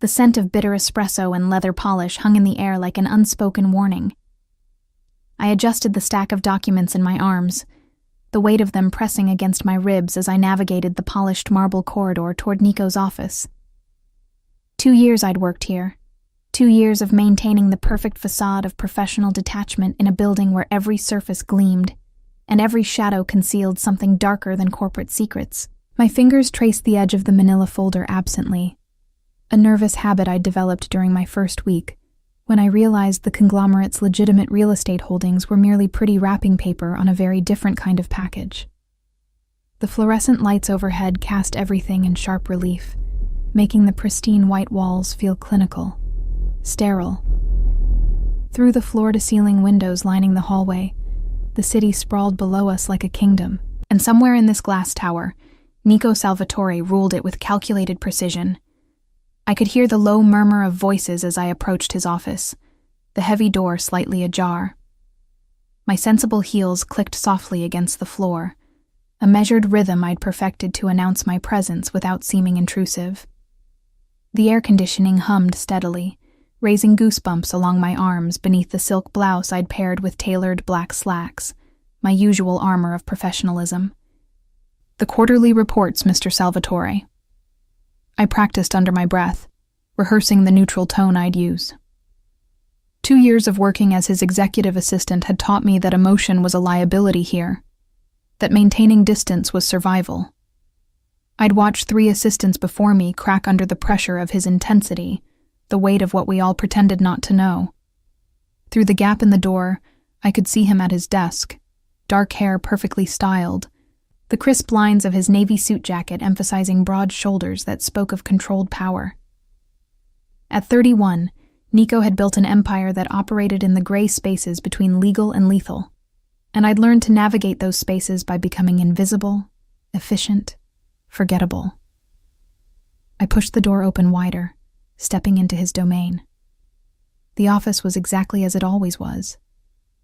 The scent of bitter espresso and leather polish hung in the air like an unspoken warning. I adjusted the stack of documents in my arms, the weight of them pressing against my ribs as I navigated the polished marble corridor toward Nico's office. 2 years I'd worked here. 2 years of maintaining the perfect facade of professional detachment in a building where every surface gleamed, and every shadow concealed something darker than corporate secrets. My fingers traced the edge of the manila folder absently, a nervous habit I'd developed during my first week, when I realized the conglomerate's legitimate real estate holdings were merely pretty wrapping paper on a very different kind of package. The fluorescent lights overhead cast everything in sharp relief, making the pristine white walls feel clinical, sterile. Through the floor-to-ceiling windows lining the hallway, the city sprawled below us like a kingdom, and somewhere in this glass tower, Nico Salvatore ruled it with calculated precision. I could hear the low murmur of voices as I approached his office, the heavy door slightly ajar. My sensible heels clicked softly against the floor, a measured rhythm I'd perfected to announce my presence without seeming intrusive. The air conditioning hummed steadily, raising goosebumps along my arms beneath the silk blouse I'd paired with tailored black slacks, my usual armor of professionalism. "The quarterly reports, Mr. Salvatore." I practiced under my breath, rehearsing the neutral tone I'd use. 2 years of working as his executive assistant had taught me that emotion was a liability here, that maintaining distance was survival. I'd watched 3 assistants before me crack under the pressure of his intensity, the weight of what we all pretended not to know. Through the gap in the door, I could see him at his desk, dark hair perfectly styled, the crisp lines of his navy suit jacket emphasizing broad shoulders that spoke of controlled power. At 31, Nico had built an empire that operated in the gray spaces between legal and lethal, and I'd learned to navigate those spaces by becoming invisible, efficient, forgettable. I pushed the door open wider, stepping into his domain. The office was exactly as it always was,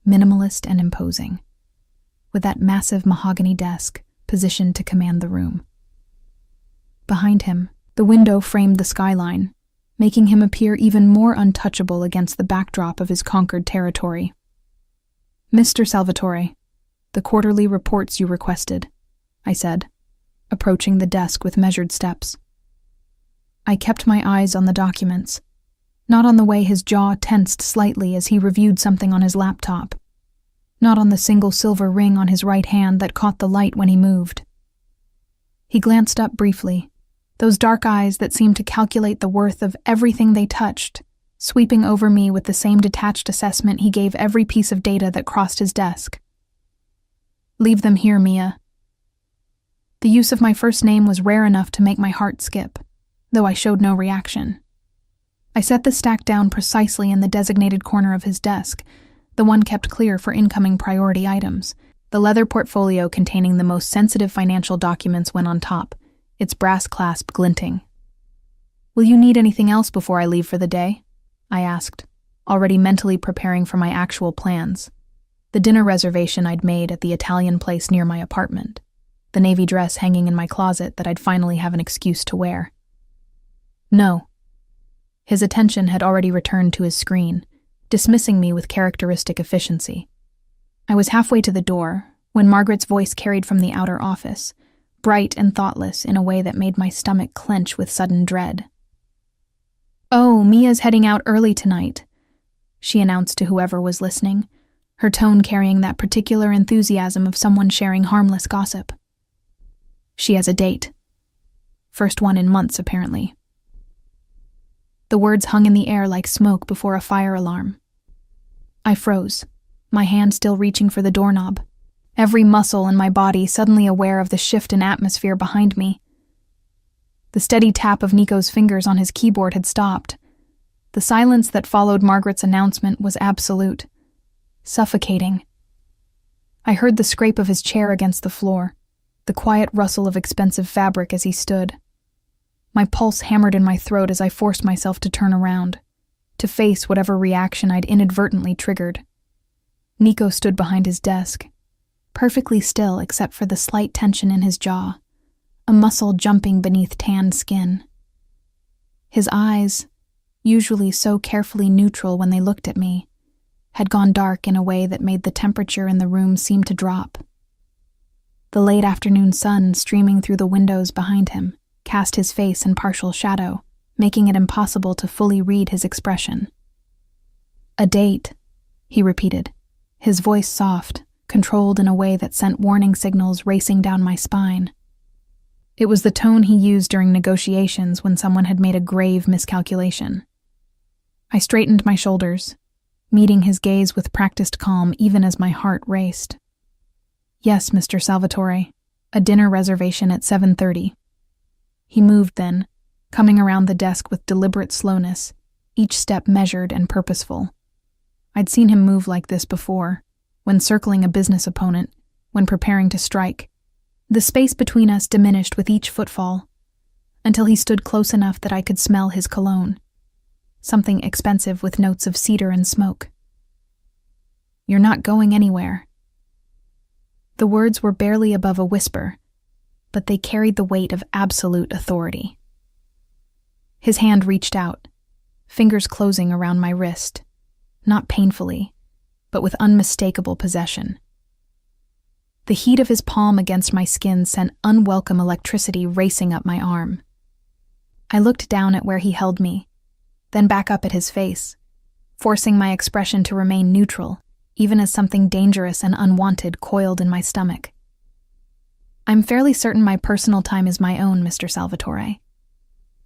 minimalist and imposing, with that massive mahogany desk positioned to command the room. Behind him, the window framed the skyline, making him appear even more untouchable against the backdrop of his conquered territory. "Mr. Salvatore, the quarterly reports you requested," I said, approaching the desk with measured steps. I kept my eyes on the documents, not on the way his jaw tensed slightly as he reviewed something on his laptop, not on the single silver ring on his right hand that caught the light when he moved. He glanced up briefly, those dark eyes that seemed to calculate the worth of everything they touched, sweeping over me with the same detached assessment he gave every piece of data that crossed his desk. "Leave them here, Mia." The use of my first name was rare enough to make my heart skip, though I showed no reaction. I set the stack down precisely in the designated corner of his desk, the one kept clear for incoming priority items. The leather portfolio containing the most sensitive financial documents went on top, its brass clasp glinting. "Will you need anything else before I leave for the day?" I asked, already mentally preparing for my actual plans. The dinner reservation I'd made at the Italian place near my apartment, the navy dress hanging in my closet that I'd finally have an excuse to wear. "No." His attention had already returned to his screen, dismissing me with characteristic efficiency. I was halfway to the door when Margaret's voice carried from the outer office, bright and thoughtless in a way that made my stomach clench with sudden dread. "Oh, Mia's heading out early tonight," she announced to whoever was listening, her tone carrying that particular enthusiasm of someone sharing harmless gossip. "She has a date. First one in months, apparently." The words hung in the air like smoke before a fire alarm. I froze, my hand still reaching for the doorknob, every muscle in my body suddenly aware of the shift in atmosphere behind me. The steady tap of Nico's fingers on his keyboard had stopped. The silence that followed Margaret's announcement was absolute, suffocating. I heard the scrape of his chair against the floor, the quiet rustle of expensive fabric as he stood. My pulse hammered in my throat as I forced myself to turn around, to face whatever reaction I'd inadvertently triggered. Nico stood behind his desk, perfectly still except for the slight tension in his jaw, a muscle jumping beneath tanned skin. His eyes, usually so carefully neutral when they looked at me, had gone dark in a way that made the temperature in the room seem to drop. The late afternoon sun streaming through the windows behind him cast his face in partial shadow, making it impossible to fully read his expression. "A date," he repeated, his voice soft, controlled in a way that sent warning signals racing down my spine. It was the tone he used during negotiations when someone had made a grave miscalculation. I straightened my shoulders, meeting his gaze with practiced calm even as my heart raced. "Yes, Mr. Salvatore, a dinner reservation at 7:30. He moved then, coming around the desk with deliberate slowness, each step measured and purposeful. I'd seen him move like this before, when circling a business opponent, when preparing to strike. The space between us diminished with each footfall, until he stood close enough that I could smell his cologne, something expensive with notes of cedar and smoke. "You're not going anywhere." The words were barely above a whisper, but they carried the weight of absolute authority. His hand reached out, fingers closing around my wrist, not painfully, but with unmistakable possession. The heat of his palm against my skin sent unwelcome electricity racing up my arm. I looked down at where he held me, then back up at his face, forcing my expression to remain neutral, even as something dangerous and unwanted coiled in my stomach. "I'm fairly certain my personal time is my own, Mr. Salvatore.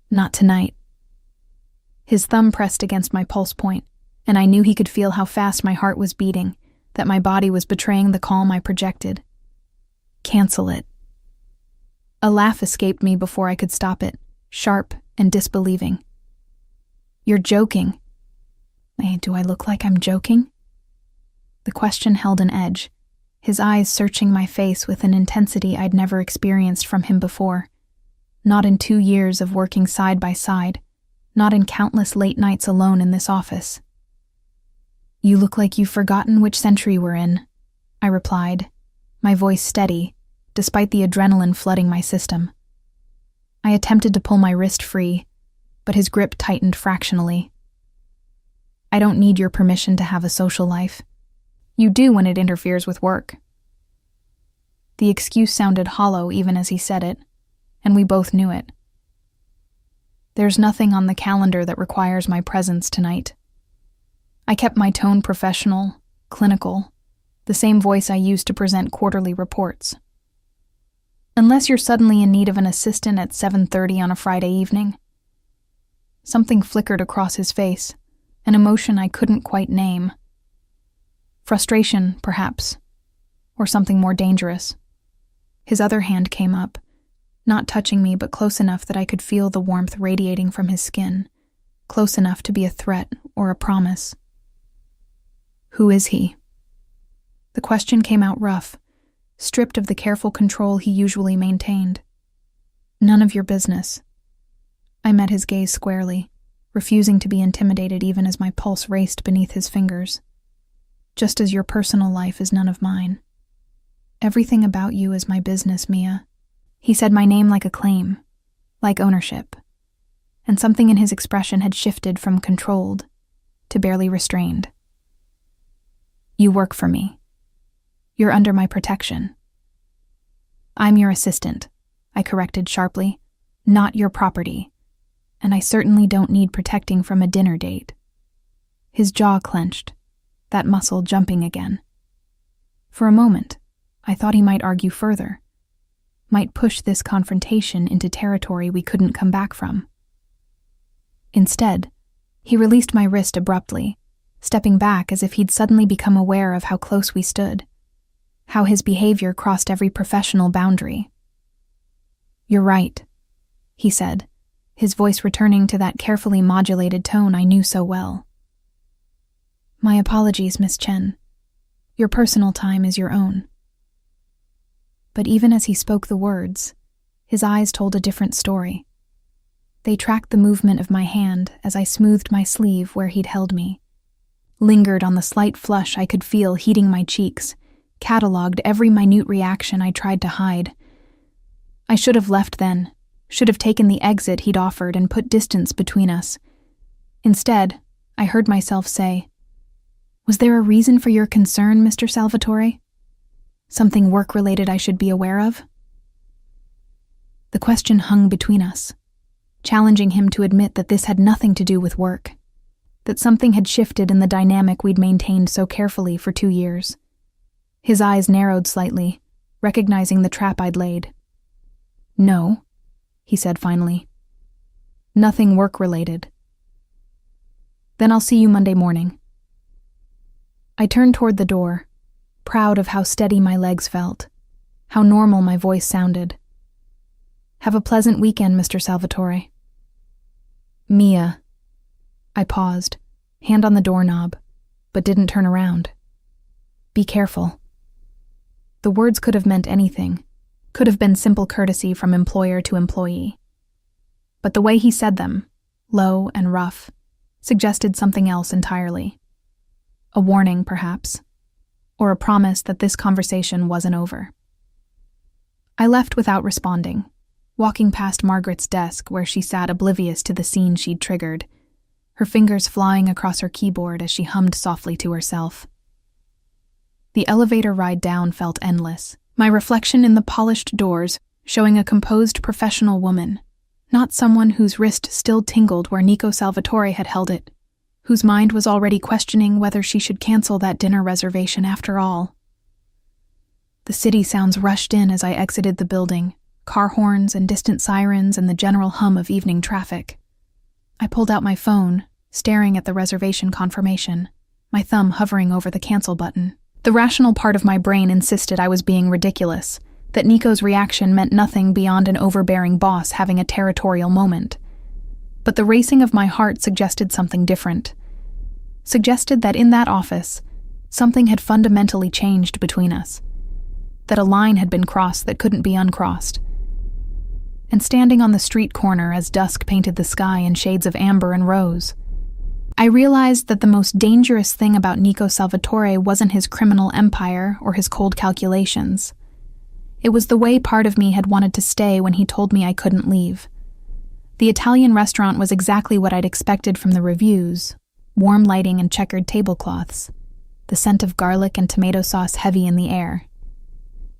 Not tonight." His thumb pressed against my pulse point, and I knew he could feel how fast my heart was beating, that my body was betraying the calm I projected. "Cancel it." A laugh escaped me before I could stop it, sharp and disbelieving. "You're joking." Hey, do I look like I'm joking? The question held an edge, his eyes searching my face with an intensity I'd never experienced from him before. Not in 2 years of working side by side, not in countless late nights alone in this office. "You look like you've forgotten which century we're in," I replied, my voice steady, despite the adrenaline flooding my system. I attempted to pull my wrist free, but his grip tightened fractionally. "I don't need your permission to have a social life. You do when it interferes with work." The excuse sounded hollow even as he said it, and we both knew it. "There's nothing on the calendar that requires my presence tonight." I kept my tone professional, clinical, the same voice I used to present quarterly reports. "Unless you're suddenly in need of an assistant at 7:30 on a Friday evening." Something flickered across his face, an emotion I couldn't quite name. Frustration, perhaps, or something more dangerous. His other hand came up, not touching me but close enough that I could feel the warmth radiating from his skin, close enough to be a threat or a promise. "Who is he?" The question came out rough, stripped of the careful control he usually maintained. "None of your business." I met his gaze squarely, refusing to be intimidated even as my pulse raced beneath his fingers. "Just as your personal life is none of mine. Everything about you is my business, Mia." He said my name like a claim, like ownership, and something in his expression had shifted from controlled to barely restrained. "You work for me. You're under my protection." "I'm your assistant," I corrected sharply, "not your property, and I certainly don't need protecting from a dinner date." His jaw clenched, that muscle jumping again. For a moment, I thought he might argue further, might push this confrontation into territory we couldn't come back from. Instead, he released my wrist abruptly, stepping back as if he'd suddenly become aware of how close we stood, how his behavior crossed every professional boundary. "You're right," he said, his voice returning to that carefully modulated tone I knew so well. "My apologies, Miss Chen. Your personal time is your own." But even as he spoke the words, his eyes told a different story. They tracked the movement of my hand as I smoothed my sleeve where he'd held me, lingered on the slight flush I could feel heating my cheeks, catalogued every minute reaction I tried to hide. I should have left then, should have taken the exit he'd offered and put distance between us. Instead, I heard myself say, "Was there a reason for your concern, Mr. Salvatore? Something work-related I should be aware of?" The question hung between us, challenging him to admit that this had nothing to do with work, that something had shifted in the dynamic we'd maintained so carefully for 2 years. His eyes narrowed slightly, recognizing the trap I'd laid. "No," he said finally. "Nothing work-related." "Then I'll see you Monday morning." I turned toward the door, proud of how steady my legs felt, how normal my voice sounded. "Have a pleasant weekend, Mr. Salvatore." "Mia." I paused, hand on the doorknob, but didn't turn around. "Be careful." The words could have meant anything, could have been simple courtesy from employer to employee. But the way he said them, low and rough, suggested something else entirely. A warning, perhaps, or a promise that this conversation wasn't over. I left without responding, walking past Margaret's desk where she sat oblivious to the scene she'd triggered, her fingers flying across her keyboard as she hummed softly to herself. The elevator ride down felt endless, my reflection in the polished doors showing a composed professional woman, not someone whose wrist still tingled where Nico Salvatore had held it, whose mind was already questioning whether she should cancel that dinner reservation after all. The city sounds rushed in as I exited the building, car horns and distant sirens and the general hum of evening traffic. I pulled out my phone, staring at the reservation confirmation, my thumb hovering over the cancel button. The rational part of my brain insisted I was being ridiculous, that Nico's reaction meant nothing beyond an overbearing boss having a territorial moment. But the racing of my heart suggested something different. Suggested that in that office, something had fundamentally changed between us. That a line had been crossed that couldn't be uncrossed. And standing on the street corner as dusk painted the sky in shades of amber and rose, I realized that the most dangerous thing about Nico Salvatore wasn't his criminal empire or his cold calculations. It was the way part of me had wanted to stay when he told me I couldn't leave. The Italian restaurant was exactly what I'd expected from the reviews: warm lighting and checkered tablecloths, the scent of garlic and tomato sauce heavy in the air.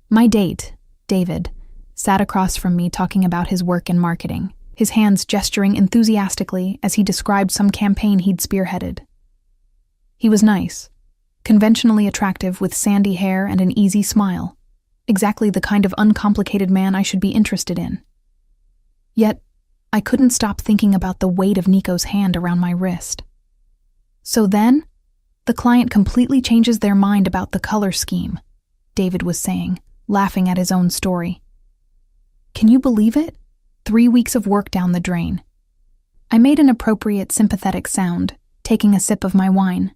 My date, David, sat across from me talking about his work in marketing, his hands gesturing enthusiastically as he described some campaign he'd spearheaded. He was nice, conventionally attractive with sandy hair and an easy smile, exactly the kind of uncomplicated man I should be interested in. Yet, I couldn't stop thinking about the weight of Nico's hand around my wrist. "So then, the client completely changes their mind about the color scheme," David was saying, laughing at his own story. "Can you believe it? 3 weeks of work down the drain." I made an appropriate sympathetic sound, taking a sip of my wine.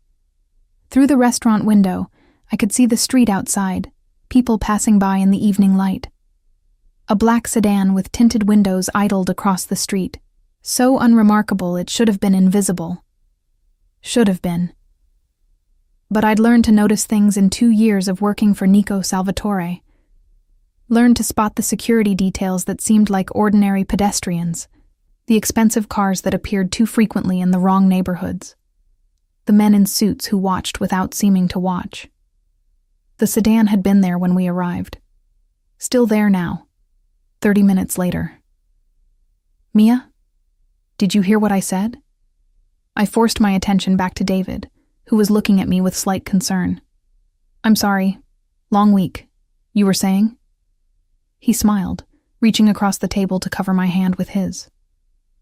Through the restaurant window, I could see the street outside, people passing by in the evening light. A black sedan with tinted windows idled across the street, so unremarkable it should have been invisible. Should have been. But I'd learned to notice things in 2 years of working for Nico Salvatore. Learned to spot the security details that seemed like ordinary pedestrians, the expensive cars that appeared too frequently in the wrong neighborhoods, the men in suits who watched without seeming to watch. The sedan had been there when we arrived. Still there now, 30 minutes later. "Mia, did you hear what I said?" I forced my attention back to David, who was looking at me with slight concern. "I'm sorry. Long week. You were saying?" He smiled, reaching across the table to cover my hand with his.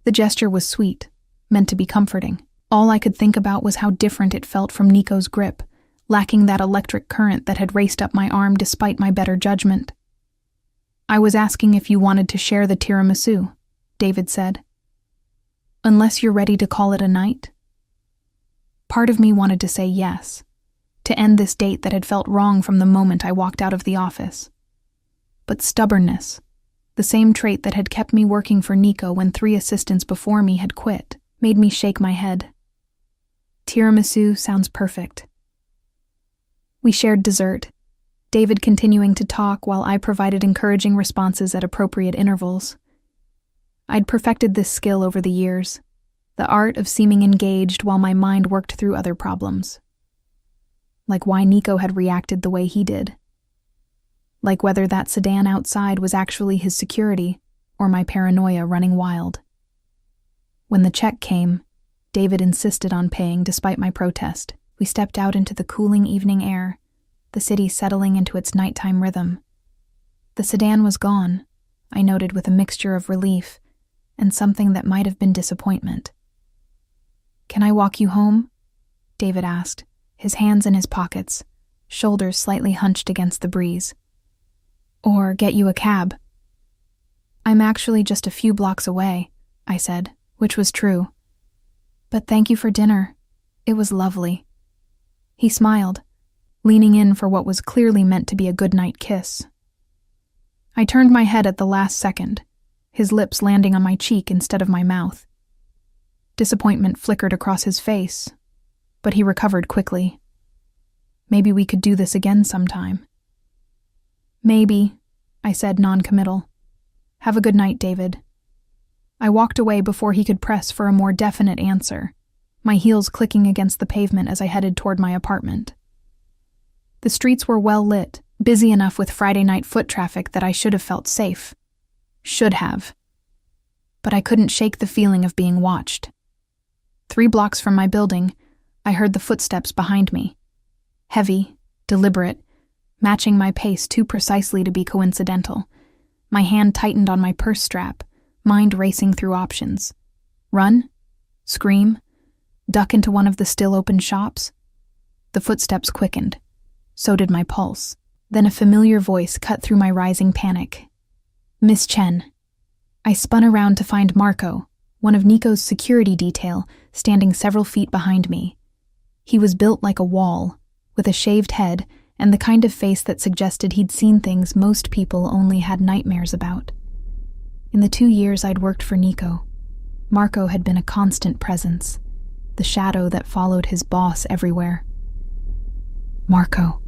The gesture was sweet, meant to be comforting. All I could think about was how different it felt from Nico's grip, lacking that electric current that had raced up my arm despite my better judgment. "I was asking if you wanted to share the tiramisu," David said. "Unless you're ready to call it a night?" Part of me wanted to say yes, to end this date that had felt wrong from the moment I walked out of the office. But stubbornness, the same trait that had kept me working for Nico when 3 assistants before me had quit, made me shake my head. Tiramisu sounds perfect. We shared dessert, David continuing to talk while I provided encouraging responses at appropriate intervals. I'd perfected this skill over the years, the art of seeming engaged while my mind worked through other problems. Like why Nico had reacted the way he did. Like whether that sedan outside was actually his security or my paranoia running wild. When the check came, David insisted on paying despite my protest. We stepped out into the cooling evening air, the city settling into its nighttime rhythm. The sedan was gone, I noted with a mixture of relief and something that might have been disappointment. "Can I walk you home?" David asked, his hands in his pockets, shoulders slightly hunched against the breeze. "Or get you a cab?" "I'm actually just a few blocks away," I said, which was true. "But thank you for dinner. It was lovely." He smiled, leaning in for what was clearly meant to be a goodnight kiss. I turned my head at the last second, his lips landing on my cheek instead of my mouth. Disappointment flickered across his face, but he recovered quickly. Maybe we could do this again sometime. "Maybe," I said non-committal. "Have a good night, David." I walked away before he could press for a more definite answer, my heels clicking against the pavement as I headed toward my apartment. The streets were well lit, busy enough with Friday night foot traffic that I should have felt safe. Should have. But I couldn't shake the feeling of being watched. 3 blocks from my building, I heard the footsteps behind me. Heavy, deliberate, matching my pace too precisely to be coincidental. My hand tightened on my purse strap, mind racing through options. Run? Scream? Duck into one of the still-open shops? The footsteps quickened. So did my pulse. Then a familiar voice cut through my rising panic. "Miss Chen." I spun around to find Marco, one of Nico's security detail, standing several feet behind me. He was built like a wall, with a shaved head and the kind of face that suggested he'd seen things most people only had nightmares about. In the 2 years I'd worked for Nico, Marco had been a constant presence, the shadow that followed his boss everywhere. "Marco."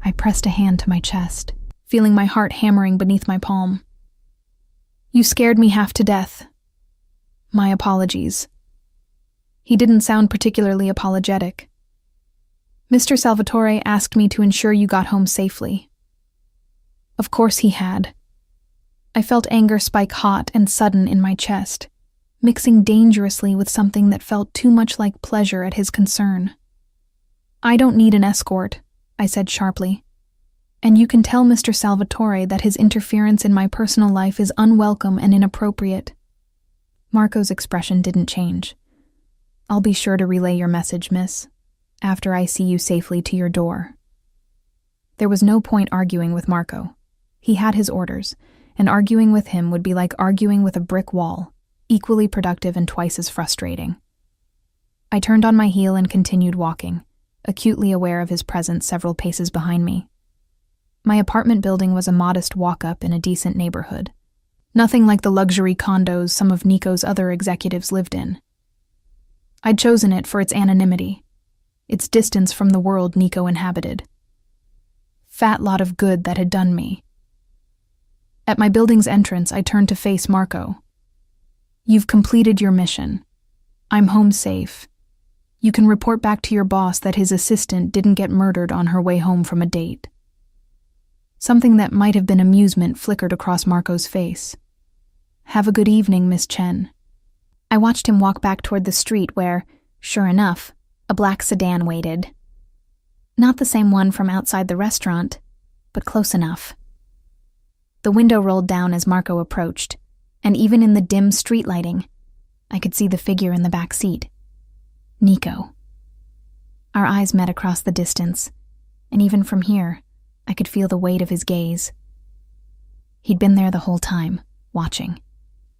I pressed a hand to my chest, feeling my heart hammering beneath my palm. "You scared me half to death. My apologies." He didn't sound particularly apologetic. "Mr. Salvatore asked me to ensure you got home safely." Of course he had. I felt anger spike hot and sudden in my chest, mixing dangerously with something that felt too much like pleasure at his concern. "I don't need an escort," I said sharply. "And you can tell Mr. Salvatore that his interference in my personal life is unwelcome and inappropriate." Marco's expression didn't change. "I'll be sure to relay your message, miss, after I see you safely to your door." There was no point arguing with Marco. He had his orders, and arguing with him would be like arguing with a brick wall, equally productive and twice as frustrating. I turned on my heel and continued walking, acutely aware of his presence several paces behind me. My apartment building was a modest walk-up in a decent neighborhood. Nothing like the luxury condos some of Nico's other executives lived in. I'd chosen it for its anonymity, its distance from the world Nico inhabited. Fat lot of good that had done me. At my building's entrance, I turned to face Marco. "You've completed your mission. I'm home safe. You can report back to your boss that his assistant didn't get murdered on her way home from a date." Something that might have been amusement flickered across Marco's face. "Have a good evening, Miss Chen." I watched him walk back toward the street where, sure enough, a black sedan waited. Not the same one from outside the restaurant, but close enough. The window rolled down as Marco approached, and even in the dim street lighting, I could see the figure in the back seat. Nico. Our eyes met across the distance, and even from here, I could feel the weight of his gaze. He'd been there the whole time, watching,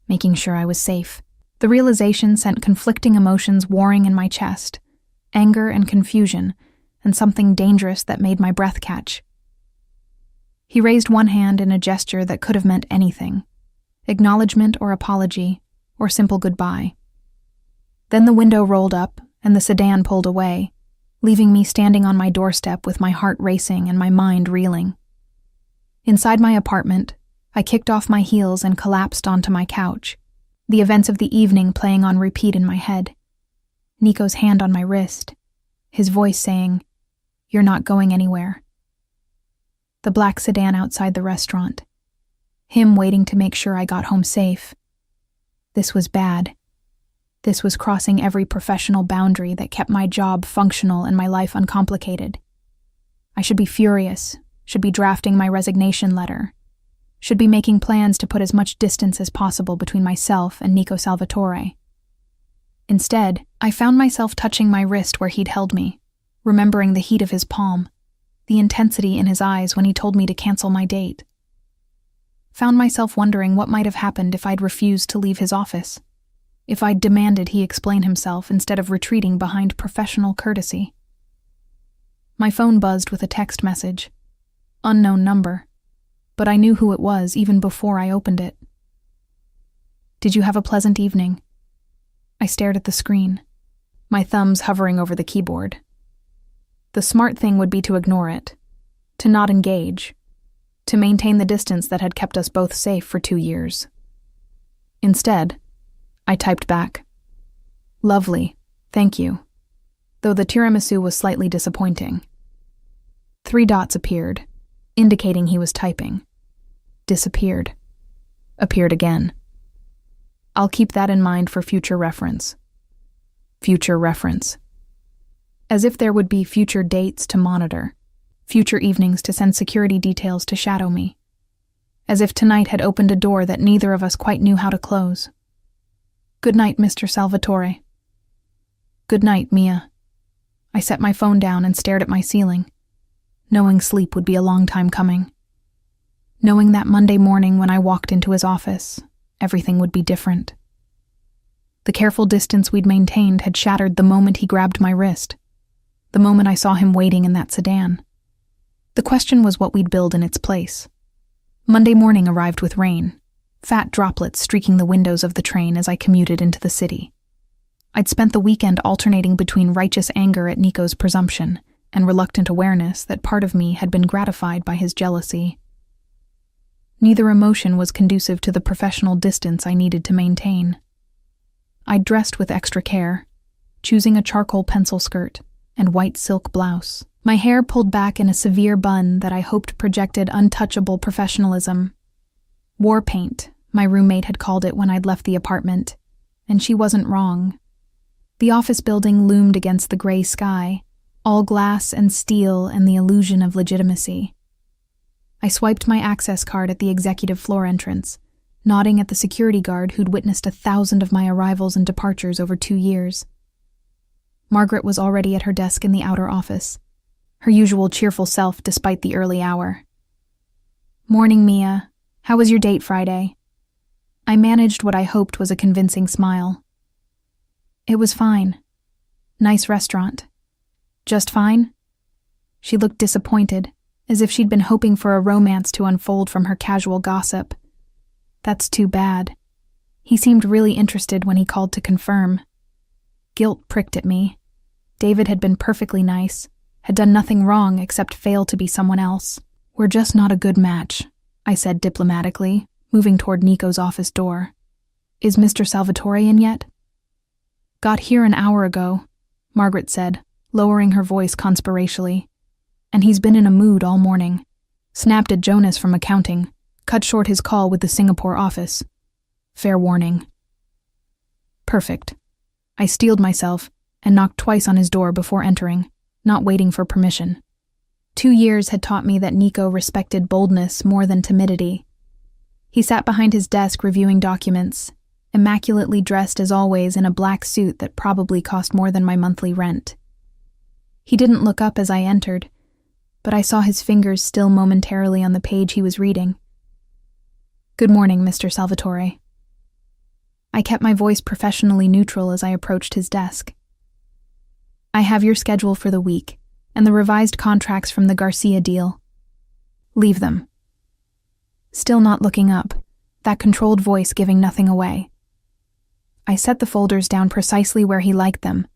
making sure I was safe. The realization sent conflicting emotions warring in my chest, anger and confusion, and something dangerous that made my breath catch. He raised one hand in a gesture that could have meant anything, acknowledgement or apology, or simple goodbye. Then the window rolled up and the sedan pulled away, leaving me standing on my doorstep with my heart racing and my mind reeling. Inside my apartment, I kicked off my heels and collapsed onto my couch, the events of the evening playing on repeat in my head. Nico's hand on my wrist, his voice saying, "You're not going anywhere." The black sedan outside the restaurant. Him waiting to make sure I got home safe. This was bad. This was crossing every professional boundary that kept my job functional and my life uncomplicated. I should be furious, should be drafting my resignation letter, should be making plans to put as much distance as possible between myself and Nico Salvatore. Instead, I found myself touching my wrist where he'd held me, remembering the heat of his palm, the intensity in his eyes when he told me to cancel my date. Found myself wondering what might have happened if I'd refused to leave his office, if I'd demanded he explain himself instead of retreating behind professional courtesy. My phone buzzed with a text message. Unknown number, but I knew who it was even before I opened it. "Did you have a pleasant evening?" I stared at the screen, my thumbs hovering over the keyboard. The smart thing would be to ignore it, to not engage, to maintain the distance that had kept us both safe for 2 years. Instead, I typed back, "Lovely, thank you," though the tiramisu was slightly disappointing. 3 dots appeared, indicating he was typing. Disappeared. Appeared again. I'll keep that in mind for future reference. Future reference. As if there would be future dates to monitor, future evenings to send security details to shadow me. As if tonight had opened a door that neither of us quite knew how to close. "Good night, Mr. Salvatore." "Good night, Mia." I set my phone down and stared at my ceiling, knowing sleep would be a long time coming. Knowing that Monday morning when I walked into his office, everything would be different. The careful distance we'd maintained had shattered the moment he grabbed my wrist, the moment I saw him waiting in that sedan. The question was what we'd build in its place. Monday morning arrived with rain, fat droplets streaking the windows of the train as I commuted into the city. I'd spent the weekend alternating between righteous anger at Nico's presumption and reluctant awareness that part of me had been gratified by his jealousy. Neither emotion was conducive to the professional distance I needed to maintain. I'd dressed with extra care, choosing a charcoal pencil skirt and white silk blouse, my hair pulled back in a severe bun that I hoped projected untouchable professionalism. War paint, my roommate had called it when I'd left the apartment, and she wasn't wrong. The office building loomed against the gray sky, all glass and steel and the illusion of legitimacy. I swiped my access card at the executive floor entrance, nodding at the security guard who'd witnessed 1,000 of my arrivals and departures over 2 years. Margaret was already at her desk in the outer office, her usual cheerful self despite the early hour. "Morning, Mia. How was your date Friday?" I managed what I hoped was a convincing smile. "It was fine. Nice restaurant." "Just fine?" She looked disappointed, as if she'd been hoping for a romance to unfold from her casual gossip. That's too bad. He seemed really interested when he called to confirm. Guilt pricked at me. David had been perfectly nice, had done nothing wrong except fail to be someone else. "We're just not a good match," I said diplomatically, moving toward Nico's office door. "Is Mr. Salvatore in yet?" "Got here an hour ago," Margaret said, lowering her voice conspiracially. "And he's been in a mood all morning. Snapped at Jonas from accounting, cut short his call with the Singapore office. Fair warning." Perfect. I steeled myself and knocked twice on his door before entering, not waiting for permission. 2 years had taught me that Nico respected boldness more than timidity. He sat behind his desk reviewing documents, immaculately dressed as always in a black suit that probably cost more than my monthly rent. He didn't look up as I entered, but I saw his fingers still momentarily on the page he was reading. "Good morning, Mr. Salvatore." I kept my voice professionally neutral as I approached his desk. "I have your schedule for the week, and the revised contracts from the Garcia deal. Leave them." Still not looking up, that controlled voice giving nothing away. I set the folders down precisely where he liked them,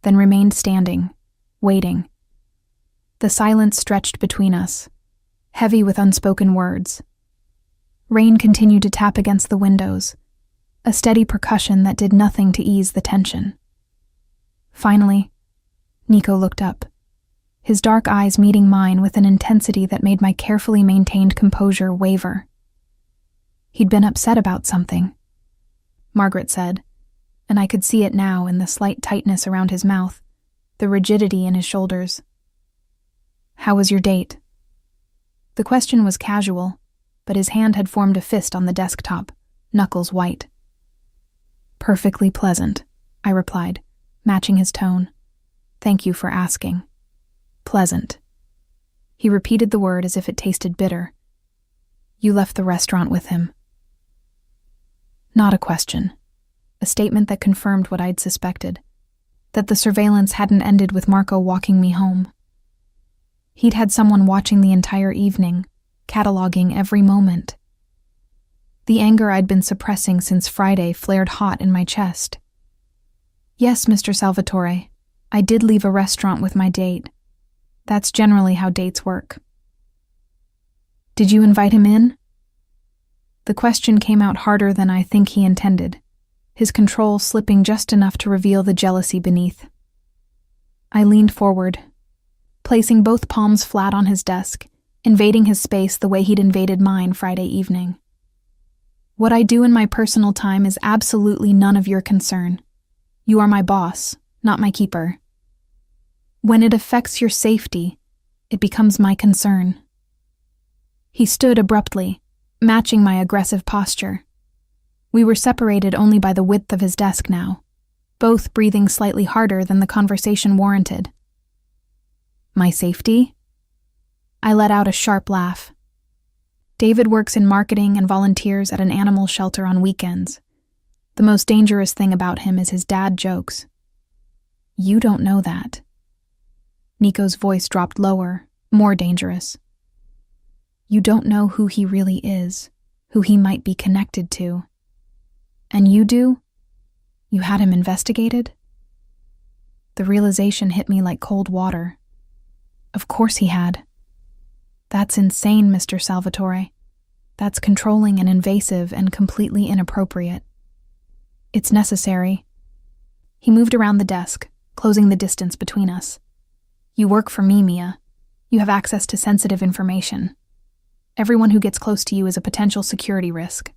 then remained standing, waiting. The silence stretched between us, heavy with unspoken words. Rain continued to tap against the windows, a steady percussion that did nothing to ease the tension. Finally, Nico looked up, his dark eyes meeting mine with an intensity that made my carefully maintained composure waver. He'd been upset about something, Margaret said, and I could see it now in the slight tightness around his mouth, the rigidity in his shoulders. "How was your date?" The question was casual, but his hand had formed a fist on the desktop, knuckles white. "Perfectly pleasant," I replied, matching his tone. "Thank you for asking." "Pleasant." He repeated the word as if it tasted bitter. "You left the restaurant with him." Not a question. A statement that confirmed what I'd suspected, that the surveillance hadn't ended with Marco walking me home. He'd had someone watching the entire evening, cataloging every moment. The anger I'd been suppressing since Friday flared hot in my chest. "Yes, Mr. Salvatore, I did leave a restaurant with my date. That's generally how dates work." "Did you invite him in?" The question came out harder than I think he intended, his control slipping just enough to reveal the jealousy beneath. I leaned forward, placing both palms flat on his desk, invading his space the way he'd invaded mine Friday evening. "What I do in my personal time is absolutely none of your concern. You are my boss, not my keeper. When it affects your safety, it becomes my concern." He stood abruptly, matching my aggressive posture. We were separated only by the width of his desk now, both breathing slightly harder than the conversation warranted. "My safety?" I let out a sharp laugh. "David works in marketing and volunteers at an animal shelter on weekends. The most dangerous thing about him is his dad jokes." "You don't know that." Nico's voice dropped lower, more dangerous. "You don't know who he really is, who he might be connected to. And you do? You had him investigated?" The realization hit me like cold water. Of course he had. That's insane, Mr. Salvatore. That's controlling and invasive and completely inappropriate. It's necessary. He moved around the desk, closing the distance between us. "You work for me, Mia. You have access to sensitive information. Everyone who gets close to you is a potential security risk."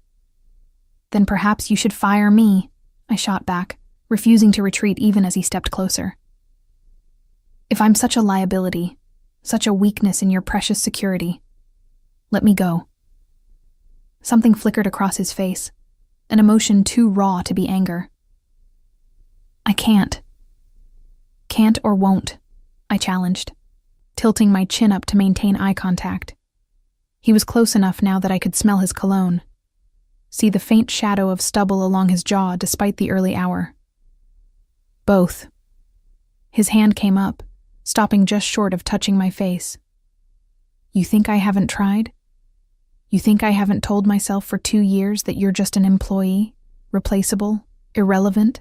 "Then perhaps you should fire me," I shot back, refusing to retreat even as he stepped closer. "If I'm such a liability, such a weakness in your precious security, let me go." Something flickered across his face, an emotion too raw to be anger. "I can't." "Can't or won't," I challenged, tilting my chin up to maintain eye contact. He was close enough now that I could smell his cologne, see the faint shadow of stubble along his jaw despite the early hour. "Both." His hand came up, stopping just short of touching my face. "You think I haven't tried? You think I haven't told myself for 2 years that you're just an employee, replaceable, irrelevant?"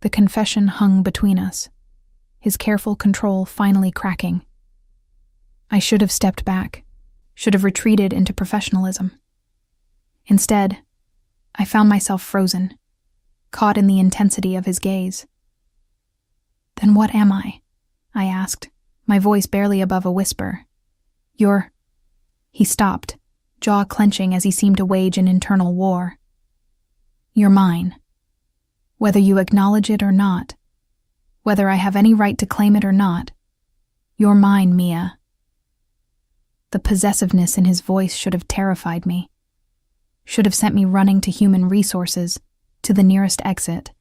The confession hung between us, his careful control finally cracking. I should have stepped back, should have retreated into professionalism. Instead, I found myself frozen, caught in the intensity of his gaze. "Then what am I?" I asked, my voice barely above a whisper. "You're—" He stopped, jaw clenching as he seemed to wage an internal war. "You're mine. Whether you acknowledge it or not, whether I have any right to claim it or not, you're mine, Mia." The possessiveness in his voice should have terrified me, should have sent me running to human resources, to the nearest exit,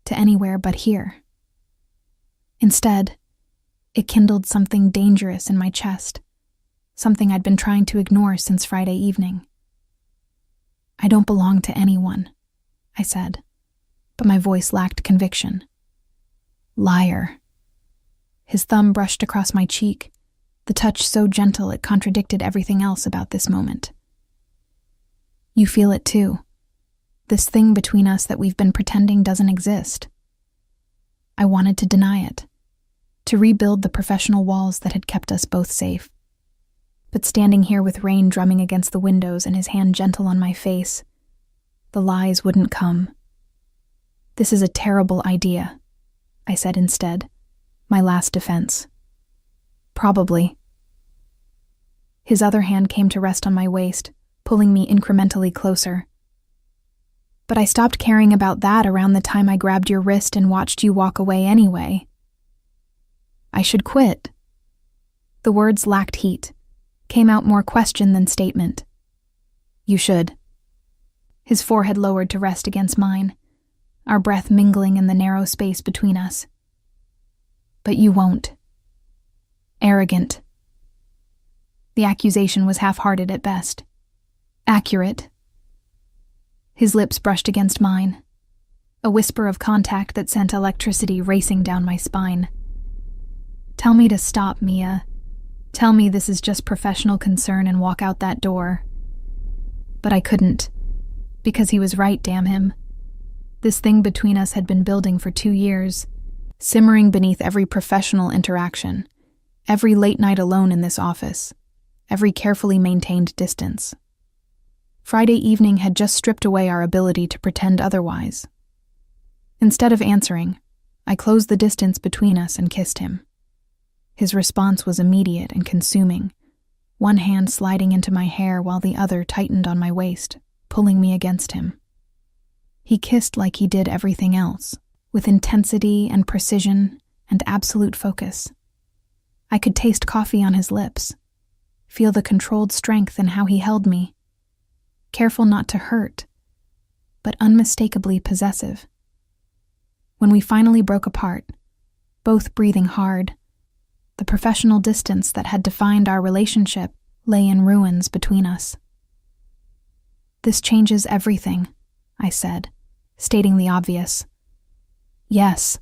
to anywhere but here. Instead, it kindled something dangerous in my chest, something I'd been trying to ignore since Friday evening. "I don't belong to anyone," I said, but my voice lacked conviction. "Liar." His thumb brushed across my cheek, the touch so gentle it contradicted everything else about this moment. "You feel it too. This thing between us that we've been pretending doesn't exist." I wanted to deny it, to rebuild the professional walls that had kept us both safe. But standing here with rain drumming against the windows and his hand gentle on my face, The lies wouldn't come. "This is a terrible idea," I said instead, my last defense. "Probably." His other hand came to rest on my waist, pulling me incrementally closer. "But I stopped caring about that around the time I grabbed your wrist and watched you walk away anyway." "I should quit." The words lacked heat, came out more question than statement. "You should." His forehead lowered to rest against mine, our breath mingling in the narrow space between us. "But you won't." Arrogant. The accusation was half-hearted at best. Accurate. His lips brushed against mine, a whisper of contact that sent electricity racing down my spine. "Tell me to stop, Mia. Tell me this is just professional concern and walk out that door." But I couldn't, because he was right, damn him. This thing between us had been building for 2 years, simmering beneath every professional interaction, every late night alone in this office, every carefully maintained distance. Friday evening had just stripped away our ability to pretend otherwise. Instead of answering, I closed the distance between us and kissed him. His response was immediate and consuming, one hand sliding into my hair while the other tightened on my waist, pulling me against him. He kissed like he did everything else, with intensity and precision and absolute focus. I could taste coffee on his lips, feel the controlled strength in how he held me, careful not to hurt, but unmistakably possessive. When we finally broke apart, both breathing hard, the professional distance that had defined our relationship lay in ruins between us. "This changes everything," I said, stating the obvious. "Yes."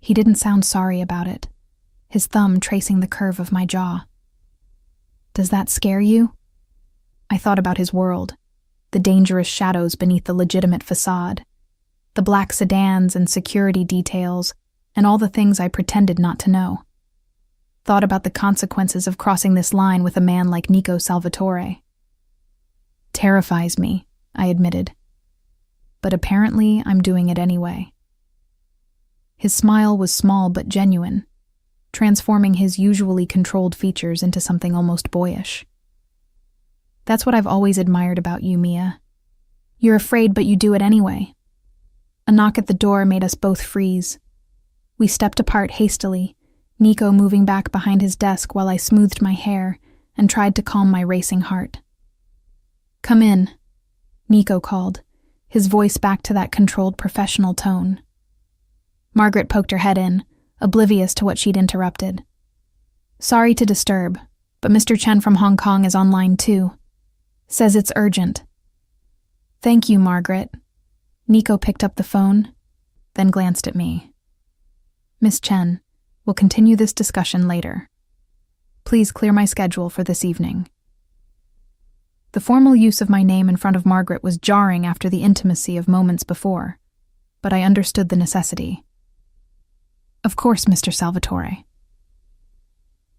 He didn't sound sorry about it, his thumb tracing the curve of my jaw. "Does that scare you?" I thought about his world, the dangerous shadows beneath the legitimate facade, the black sedans and security details, and all the things I pretended not to know. Thought about the consequences of crossing this line with a man like Nico Salvatore. "Terrifies me," I admitted. "But apparently I'm doing it anyway." His smile was small but genuine, transforming his usually controlled features into something almost boyish. "That's what I've always admired about you, Mia. You're afraid, but you do it anyway." A knock at the door made us both freeze. We stepped apart hastily, Nico moving back behind his desk while I smoothed my hair and tried to calm my racing heart. "Come in," Nico called, his voice back to that controlled professional tone. Margaret poked her head in, oblivious to what she'd interrupted. "Sorry to disturb, but Mr. Chen from Hong Kong is online too. Says it's urgent." "Thank you, Margaret." Nico picked up the phone, then glanced at me. "Miss Chen, we'll continue this discussion later. Please clear my schedule for this evening." The formal use of my name in front of Margaret was jarring after the intimacy of moments before, but I understood the necessity. "Of course, Mr. Salvatore."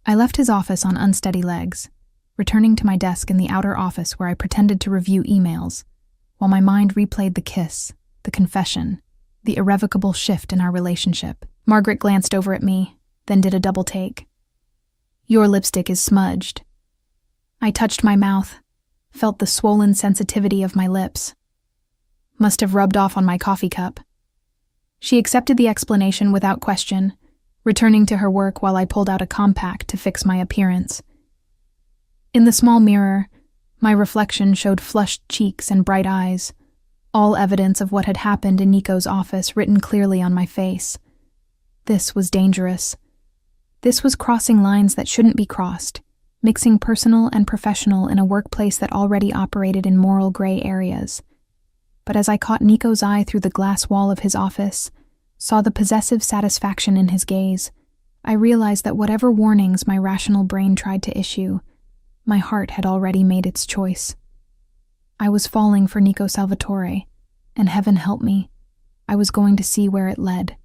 I left his office on unsteady legs, returning to my desk in the outer office where I pretended to review emails, while my mind replayed the kiss, the confession, the irrevocable shift in our relationship. Margaret glanced over at me, then did a double take. "Your lipstick is smudged." I touched my mouth, felt the swollen sensitivity of my lips. Must have rubbed off on my coffee cup. She accepted the explanation without question, returning to her work while I pulled out a compact to fix my appearance. In the small mirror, my reflection showed flushed cheeks and bright eyes, all evidence of what had happened in Nico's office written clearly on my face. This was dangerous. This was crossing lines that shouldn't be crossed, mixing personal and professional in a workplace that already operated in moral gray areas. But as I caught Nico's eye through the glass wall of his office, saw the possessive satisfaction in his gaze, I realized that whatever warnings my rational brain tried to issue, my heart had already made its choice. I was falling for Nico Salvatore, and heaven help me, I was going to see where it led.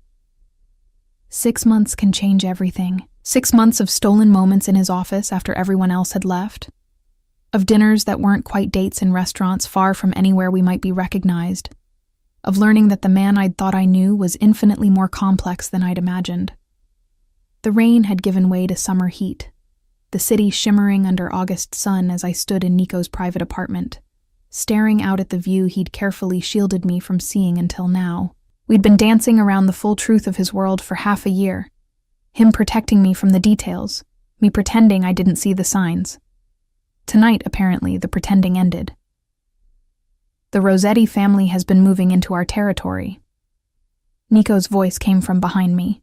6 months can change everything. 6 months of stolen moments in his office after everyone else had left. Of dinners that weren't quite dates in restaurants far from anywhere we might be recognized. Of learning that the man I'd thought I knew was infinitely more complex than I'd imagined. The rain had given way to summer heat, the city shimmering under August sun as I stood in Nico's private apartment, staring out at the view he'd carefully shielded me from seeing until now. We'd been dancing around the full truth of his world for half a year, him protecting me from the details, me pretending I didn't see the signs. Tonight, apparently, the pretending ended. The Rossetti family has been moving into our territory. Nico's voice came from behind me,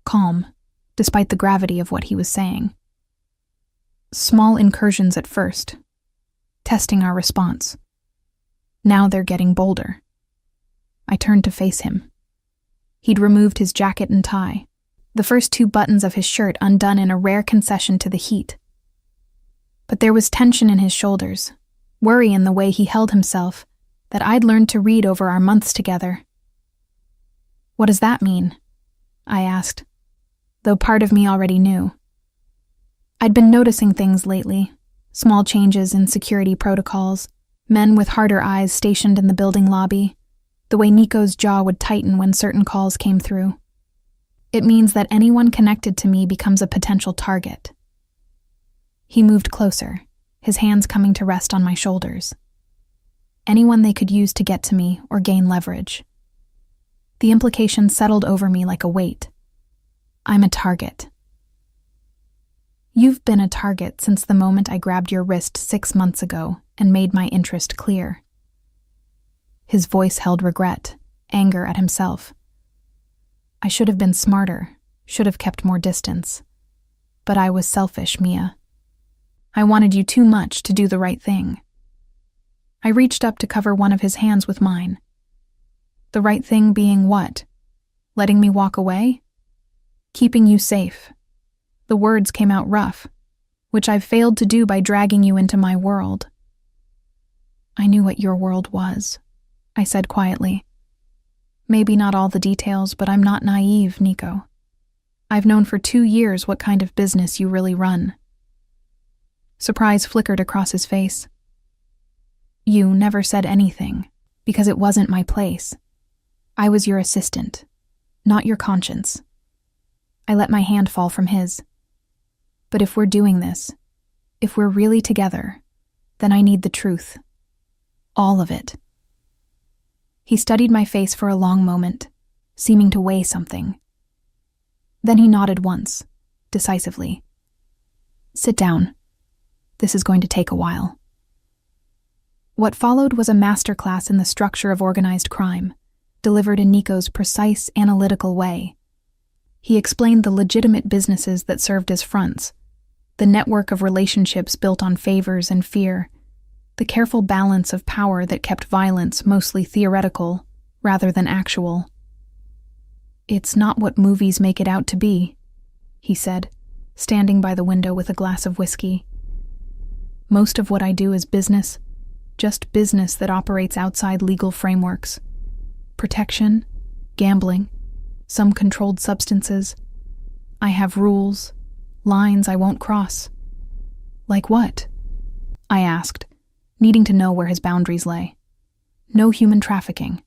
calm, despite the gravity of what he was saying. Small incursions at first, testing our response. Now they're getting bolder. I turned to face him. He'd removed his jacket and tie, the first 2 buttons of his shirt undone in a rare concession to the heat. But there was tension in his shoulders, worry in the way he held himself, that I'd learned to read over our months together. "What does that mean?" I asked, though part of me already knew. I'd been noticing things lately, small changes in security protocols, men with harder eyes stationed in the building lobby, the way Nico's jaw would tighten when certain calls came through. It means that anyone connected to me becomes a potential target. He moved closer, his hands coming to rest on my shoulders. Anyone they could use to get to me or gain leverage. The implication settled over me like a weight. I'm a target. You've been a target since the moment I grabbed your wrist 6 months ago and made my interest clear. His voice held regret, anger at himself. I should have been smarter, should have kept more distance. But I was selfish, Mia. I wanted you too much to do the right thing. I reached up to cover one of his hands with mine. The right thing being what? Letting me walk away? Keeping you safe. The words came out rough, which I've failed to do by dragging you into my world. I knew what your world was, I said quietly. Maybe not all the details, but I'm not naive, Nico. I've known for 2 years what kind of business you really run. Surprise flickered across his face. You never said anything, because it wasn't my place. I was your assistant, not your conscience. I let my hand fall from his. But if we're doing this, if we're really together, then I need the truth. All of it. He studied my face for a long moment, seeming to weigh something. Then he nodded once, decisively. Sit down. This is going to take a while. What followed was a masterclass in the structure of organized crime, delivered in Nico's precise, analytical way. He explained the legitimate businesses that served as fronts, the network of relationships built on favors and fear, the careful balance of power that kept violence mostly theoretical rather than actual. It's not what movies make it out to be, he said, standing by the window with a glass of whiskey. Most of what I do is business, just business that operates outside legal frameworks. Protection, gambling, some controlled substances. I have rules, lines I won't cross. Like what? I asked, needing to know where his boundaries lay. No human trafficking.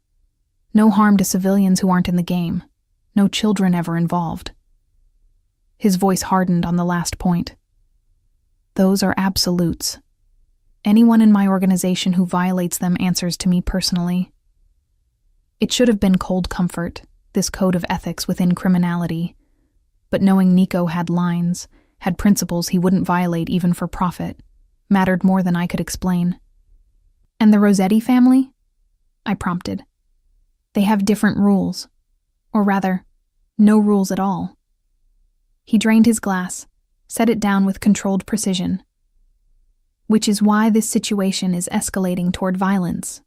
No harm to civilians who aren't in the game. No children ever involved. His voice hardened on the last point. Those are absolutes. Anyone in my organization who violates them answers to me personally. It should have been cold comfort, this code of ethics within criminality. But knowing Nico had lines, had principles he wouldn't violate even for profit, mattered more than I could explain. And the Rossetti family? I prompted. They have different rules. Or rather, no rules at all. He drained his glass, set it down with controlled precision. Which is why this situation is escalating toward violence.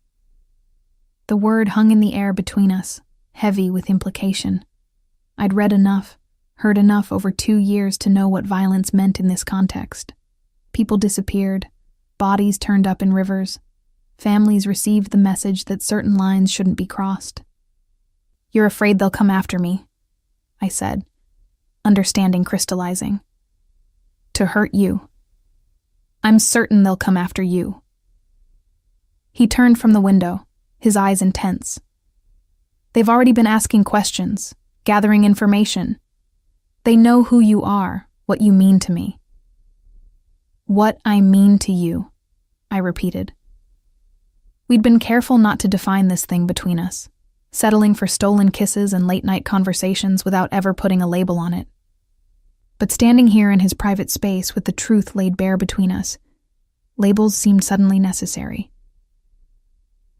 The word hung in the air between us, heavy with implication. I'd read enough, heard enough over 2 years to know what violence meant in this context. People disappeared, bodies turned up in rivers, families received the message that certain lines shouldn't be crossed. You're afraid they'll come after me, I said, understanding crystallizing. To hurt you. I'm certain they'll come after you." He turned from the window, his eyes intense. "They've already been asking questions, gathering information. They know who you are, what you mean to me." "What I mean to you," I repeated. We'd been careful not to define this thing between us, settling for stolen kisses and late-night conversations without ever putting a label on it. But standing here in his private space with the truth laid bare between us, labels seemed suddenly necessary.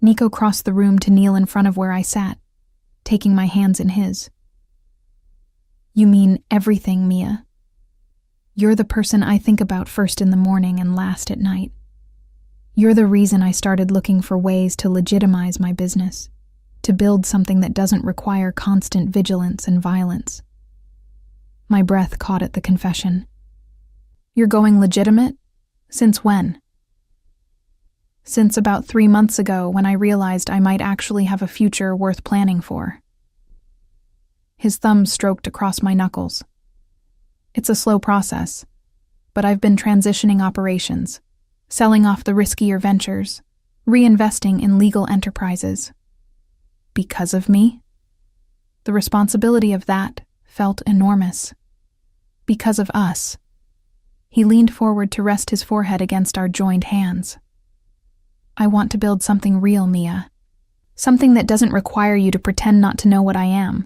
Nico crossed the room to kneel in front of where I sat, taking my hands in his. "You mean everything, Mia. You're the person I think about first in the morning and last at night. You're the reason I started looking for ways to legitimize my business, to build something that doesn't require constant vigilance and violence." My breath caught at the confession. "You're going legitimate? Since when?" "Since about 3 months ago, when I realized I might actually have a future worth planning for." His thumb stroked across my knuckles. "It's a slow process, but I've been transitioning operations, selling off the riskier ventures, reinvesting in legal enterprises." "Because of me?" The responsibility of that felt enormous. "Because of us." He leaned forward to rest his forehead against our joined hands. "I want to build something real, Mia. Something that doesn't require you to pretend not to know what I am.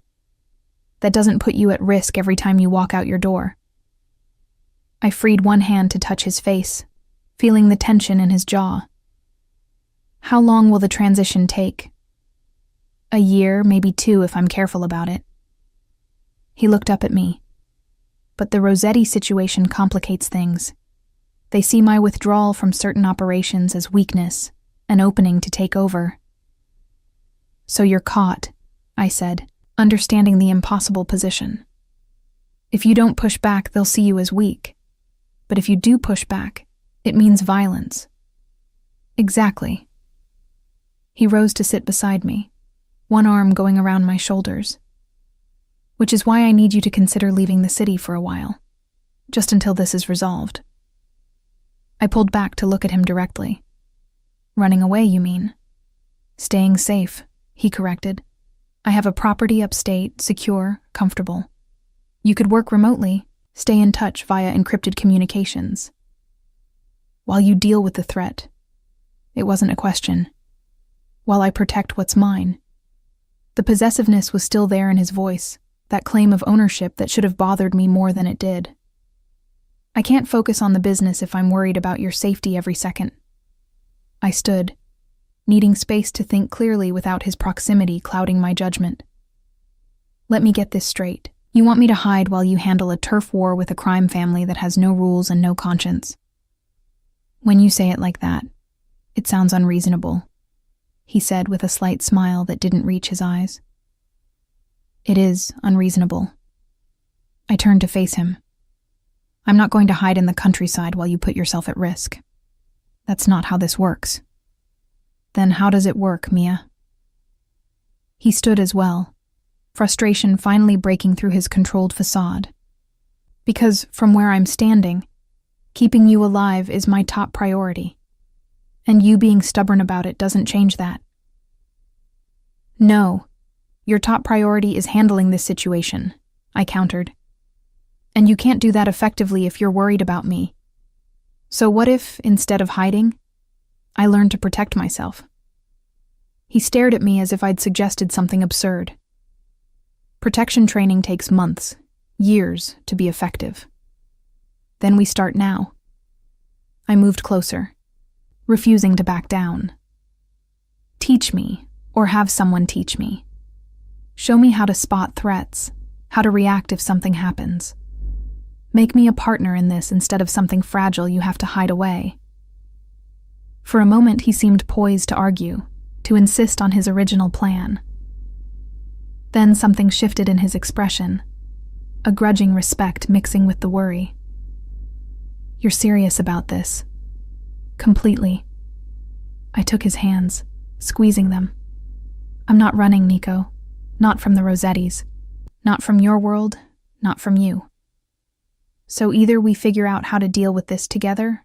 That doesn't put you at risk every time you walk out your door." I freed one hand to touch his face, feeling the tension in his jaw. "How long will the transition take?" "A year, maybe 2 if I'm careful about it." He looked up at me. "But the Rossetti situation complicates things. They see my withdrawal from certain operations as weakness, an opening to take over." "So you're caught," I said, understanding the impossible position. "If you don't push back, they'll see you as weak. But if you do push back, it means violence." "Exactly." He rose to sit beside me, one arm going around my shoulders. "Which is why I need you to consider leaving the city for a while, just until this is resolved." I pulled back to look at him directly. "Running away, you mean?" "Staying safe," he corrected. "I have a property upstate, secure, comfortable. You could work remotely, stay in touch via encrypted communications. While you deal with the threat." It wasn't a question. "While I protect what's mine." The possessiveness was still there in his voice, that claim of ownership that should have bothered me more than it did. "I can't focus on the business if I'm worried about your safety every second." I stood, needing space to think clearly without his proximity clouding my judgment. "Let me get this straight. You want me to hide while you handle a turf war with a crime family that has no rules and no conscience?" "When you say it like that, it sounds unreasonable," he said with a slight smile that didn't reach his eyes. "It is unreasonable." I turned to face him. "I'm not going to hide in the countryside while you put yourself at risk. That's not how this works." "Then how does it work, Mia?" He stood as well, frustration finally breaking through his controlled facade. "Because from where I'm standing, keeping you alive is my top priority. And you being stubborn about it doesn't change that." "No, your top priority is handling this situation," I countered. "And you can't do that effectively if you're worried about me. So what if, instead of hiding, I learned to protect myself?" He stared at me as if I'd suggested something absurd. "Protection training takes months, years, to be effective. Then we start now." I moved closer, refusing to back down. "Teach me, or have someone teach me. Show me how to spot threats, how to react if something happens. Make me a partner in this instead of something fragile you have to hide away." For a moment he seemed poised to argue, to insist on his original plan. Then something shifted in his expression, a grudging respect mixing with the worry. "You're serious about this?" "Completely." I took his hands, squeezing them. "I'm not running, Nico. Not from the Rossettis. Not from your world, not from you. So either we figure out how to deal with this together,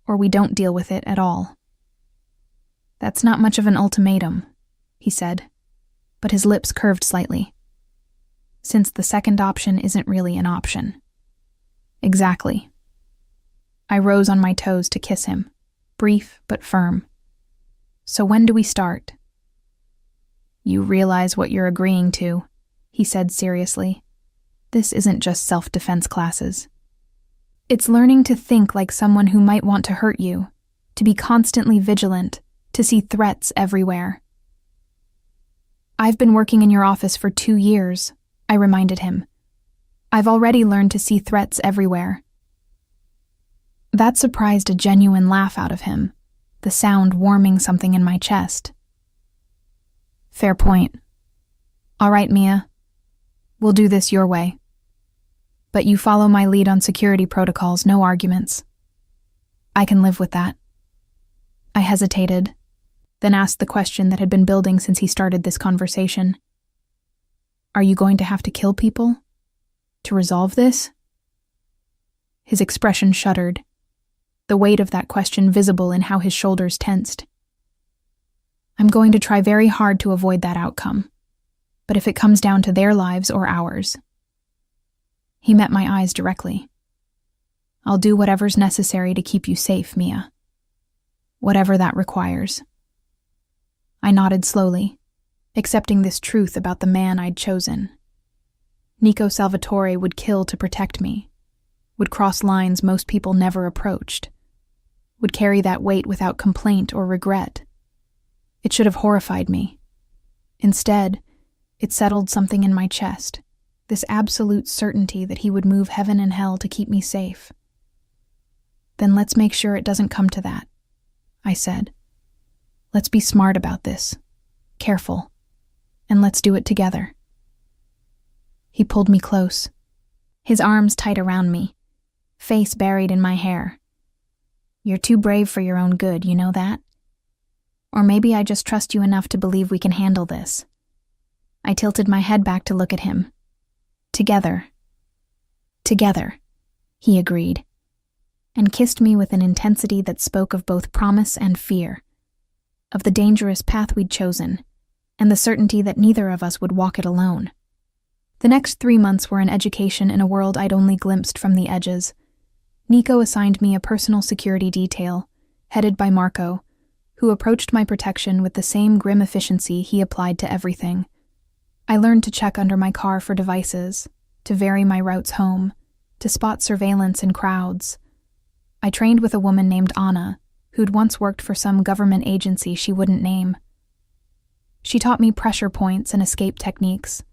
or we don't deal with it at all. That's not much of an ultimatum, he said, but his lips curved slightly. Since the second option isn't really an option. Exactly. I rose on my toes to kiss him, brief but firm. So when do we start? You realize what you're agreeing to, he said seriously. This isn't just self-defense classes. It's learning to think like someone who might want to hurt you, to be constantly vigilant, to see threats everywhere. I've been working in your office for 2 years, I reminded him. I've already learned to see threats everywhere. That surprised a genuine laugh out of him, the sound warming something in my chest. Fair point. All right, Mia. We'll do this your way. But you follow my lead on security protocols, no arguments. I can live with that. I hesitated, then asked the question that had been building since he started this conversation. Are you going to have to kill people? To resolve this? His expression shuddered, the weight of that question visible in how his shoulders tensed. I'm going to try very hard to avoid that outcome, but if it comes down to their lives or ours. He met my eyes directly. I'll do whatever's necessary to keep you safe, Mia. Whatever that requires. I nodded slowly, accepting this truth about the man I'd chosen. Nico Salvatore would kill to protect me, would cross lines most people never approached, would carry that weight without complaint or regret. It should have horrified me. Instead, it settled something in my chest, this absolute certainty that he would move heaven and hell to keep me safe. Then let's make sure it doesn't come to that, I said. Let's be smart about this, careful, and let's do it together. He pulled me close, his arms tight around me, face buried in my hair. You're too brave for your own good, you know that? Or maybe I just trust you enough to believe we can handle this. I tilted my head back to look at him. Together. Together, he agreed, and kissed me with an intensity that spoke of both promise and fear, of the dangerous path we'd chosen, and the certainty that neither of us would walk it alone. The next 3 months were an education in a world I'd only glimpsed from the edges. Nico assigned me a personal security detail, headed by Marco, who approached my protection with the same grim efficiency he applied to everything. I learned to check under my car for devices, to vary my routes home, to spot surveillance in crowds. I trained with a woman named Anna, who'd once worked for some government agency she wouldn't name. She taught me pressure points and escape techniques,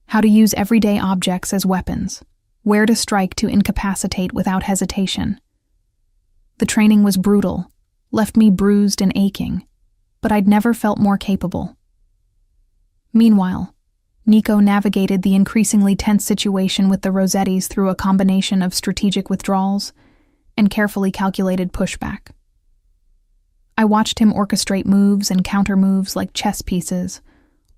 how to use everyday objects as weapons, where to strike to incapacitate without hesitation. The training was brutal, left me bruised and aching, but I'd never felt more capable. Meanwhile, Nico navigated the increasingly tense situation with the Rossettis through a combination of strategic withdrawals and carefully calculated pushback. I watched him orchestrate moves and counter-moves like chess pieces,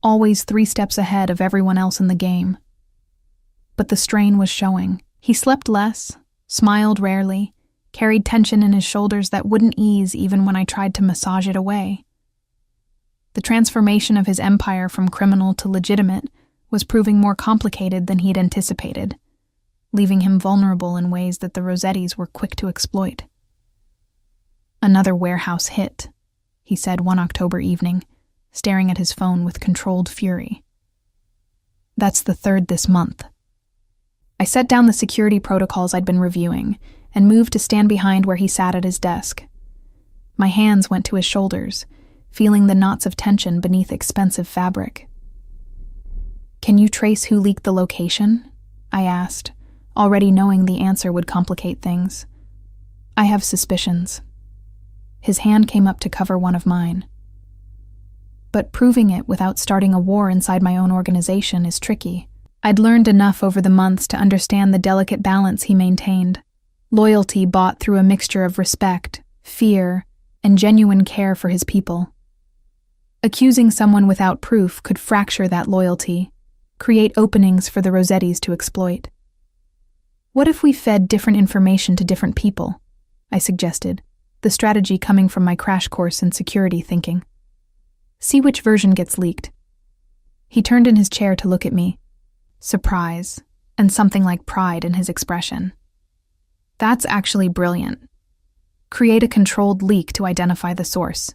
always 3 steps ahead of everyone else in the game. But the strain was showing. He slept less, smiled rarely, carried tension in his shoulders that wouldn't ease even when I tried to massage it away. The transformation of his empire from criminal to legitimate was proving more complicated than he'd anticipated, leaving him vulnerable in ways that the Rossettis were quick to exploit. Another warehouse hit, he said one October evening, staring at his phone with controlled fury. That's the 3rd this month. I set down the security protocols I'd been reviewing and moved to stand behind where he sat at his desk. My hands went to his shoulders, feeling the knots of tension beneath expensive fabric. Can you trace who leaked the location? I asked, already knowing the answer would complicate things. I have suspicions. His hand came up to cover one of mine. But proving it without starting a war inside my own organization is tricky. I'd learned enough over the months to understand the delicate balance he maintained. Loyalty bought through a mixture of respect, fear, and genuine care for his people. Accusing someone without proof could fracture that loyalty, create openings for the Rossettis to exploit. What if we fed different information to different people? I suggested. the strategy coming from my crash course in security thinking. See which version gets leaked. He turned in his chair to look at me, surprise, and something like pride in his expression. That's actually brilliant. Create a controlled leak to identify the source.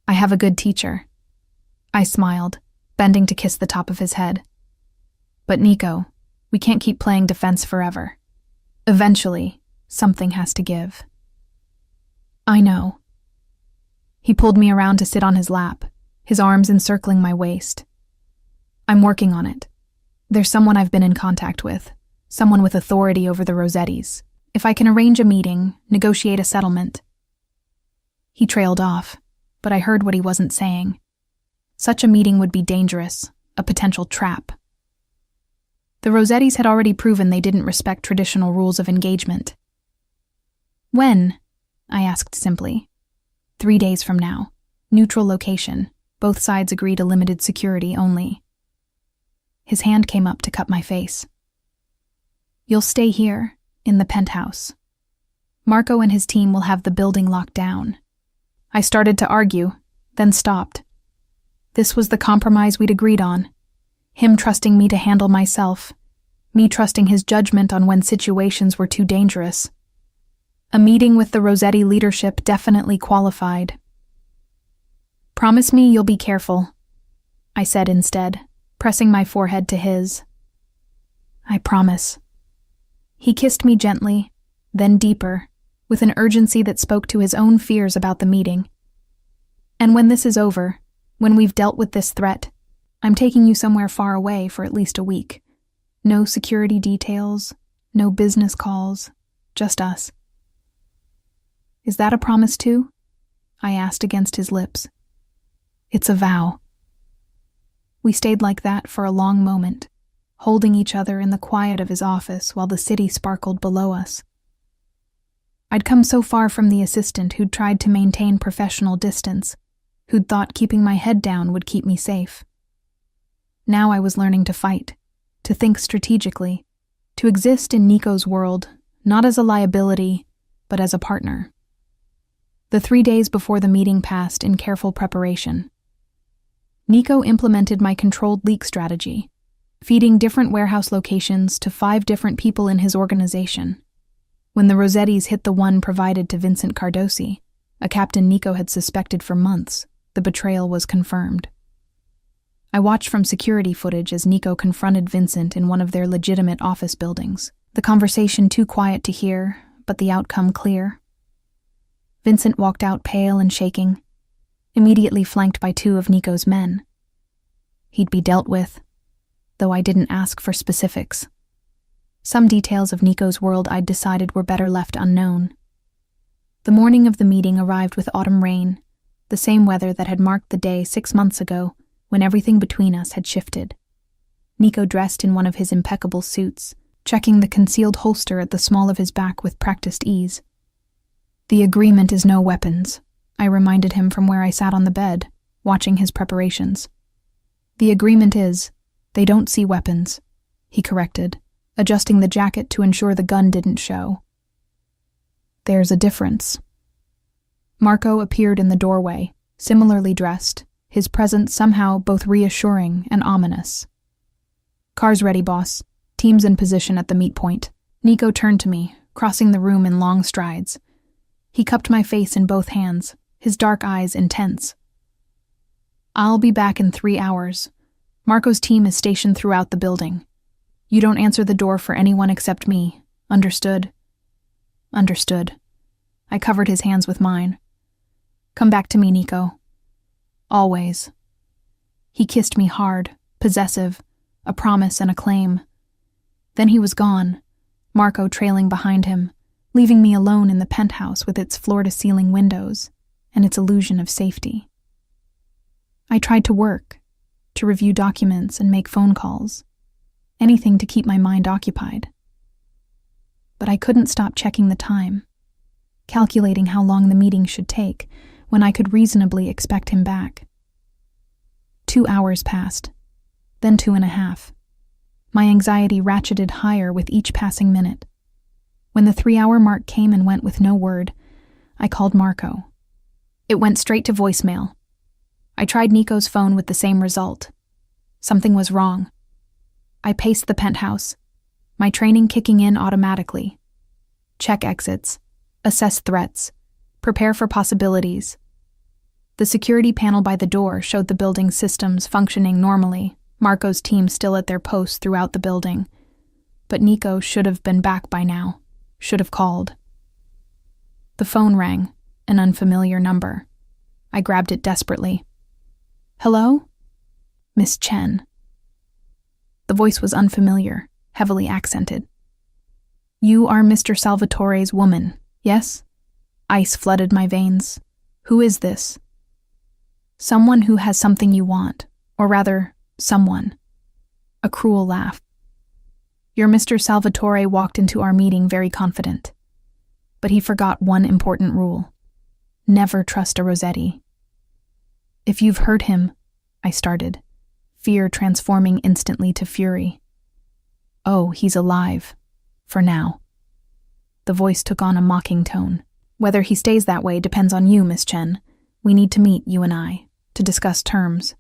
I have a good teacher. I smiled, bending to kiss the top of his head. But Nico, we can't keep playing defense forever. Eventually, something has to give. I know. He pulled me around to sit on his lap, his arms encircling my waist. I'm working on it. There's someone I've been in contact with, someone with authority over the Rossettis. If I can arrange a meeting, negotiate a settlement. He trailed off, but I heard what he wasn't saying. Such a meeting would be dangerous, a potential trap. The Rossettis had already proven they didn't respect traditional rules of engagement. When? I asked simply. 3 days from now. Neutral location. Both sides agree to limited security only. His hand came up to cup my face. You'll stay here, in the penthouse. Marco and his team will have the building locked down. I started to argue, then stopped. This was the compromise we'd agreed on. Him trusting me to handle myself, me trusting his judgment on when situations were too dangerous. A meeting with the Rossetti leadership definitely qualified. Promise me you'll be careful, I said instead, pressing my forehead to his. I promise. He kissed me gently, then deeper, with an urgency that spoke to his own fears about the meeting. And when this is over, when we've dealt with this threat, I'm taking you somewhere far away for at least a week. No security details, no business calls, just us. Is that a promise too? I asked against his lips. It's a vow. We stayed like that for a long moment, holding each other in the quiet of his office while the city sparkled below us. I'd come so far from the assistant who'd tried to maintain professional distance, who'd thought keeping my head down would keep me safe. Now I was learning to fight, to think strategically, to exist in Nico's world, not as a liability, but as a partner. The 3 days before the meeting passed in careful preparation. Nico implemented my controlled leak strategy, feeding different warehouse locations to 5 different people in his organization. When the Rossettis hit the one provided to Vincent Cardosi, a captain Nico had suspected for months, the betrayal was confirmed. I watched from security footage as Nico confronted Vincent in one of their legitimate office buildings, the conversation too quiet to hear, but the outcome clear. Vincent walked out pale and shaking, immediately flanked by 2 of Nico's men. He'd be dealt with, though I didn't ask for specifics. Some details of Nico's world I'd decided were better left unknown. The morning of the meeting arrived with autumn rain, the same weather that had marked the day 6 months ago when everything between us had shifted. Nico dressed in one of his impeccable suits, checking the concealed holster at the small of his back with practiced ease. The agreement is no weapons, I reminded him from where I sat on the bed, watching his preparations. The agreement is, they don't see weapons, he corrected, adjusting the jacket to ensure the gun didn't show. There's a difference. Marco appeared in the doorway, similarly dressed, his presence somehow both reassuring and ominous. Car's ready, boss. Team's in position at the meet point. Nico turned to me, crossing the room in long strides. He cupped my face in both hands, his dark eyes intense. I'll be back in 3 hours. Marco's team is stationed throughout the building. You don't answer the door for anyone except me. Understood? Understood. I covered his hands with mine. Come back to me, Nico. Always. He kissed me hard, possessive, a promise and a claim. Then he was gone, Marco trailing behind him, leaving me alone in the penthouse with its floor-to-ceiling windows and its illusion of safety. I tried to work, to review documents and make phone calls, anything to keep my mind occupied. But I couldn't stop checking the time, calculating how long the meeting should take when I could reasonably expect him back. 2 hours passed, then 2.5. My anxiety ratcheted higher with each passing minute. When the 3-hour mark came and went with no word, I called Marco. It went straight to voicemail. I tried Nico's phone with the same result. Something was wrong. I paced the penthouse, my training kicking in automatically. Check exits, assess threats, prepare for possibilities. The security panel by the door showed the building's systems functioning normally, Marco's team still at their posts throughout the building. But Nico should have been back by now, should have called. The phone rang, an unfamiliar number. I grabbed it desperately. Hello? Miss Chen. The voice was unfamiliar, heavily accented. You are Mr. Salvatore's woman, yes? Ice flooded my veins. Who is this? Someone who has something you want, or rather, someone. A cruel laugh. Your Mr. Salvatore walked into our meeting very confident. But he forgot one important rule. Never trust a Rossetti. If you've heard him, I started, fear transforming instantly to fury. Oh, he's alive. For now. The voice took on a mocking tone. Whether he stays that way depends on you, Miss Chen. We need to meet, you and I, to discuss terms.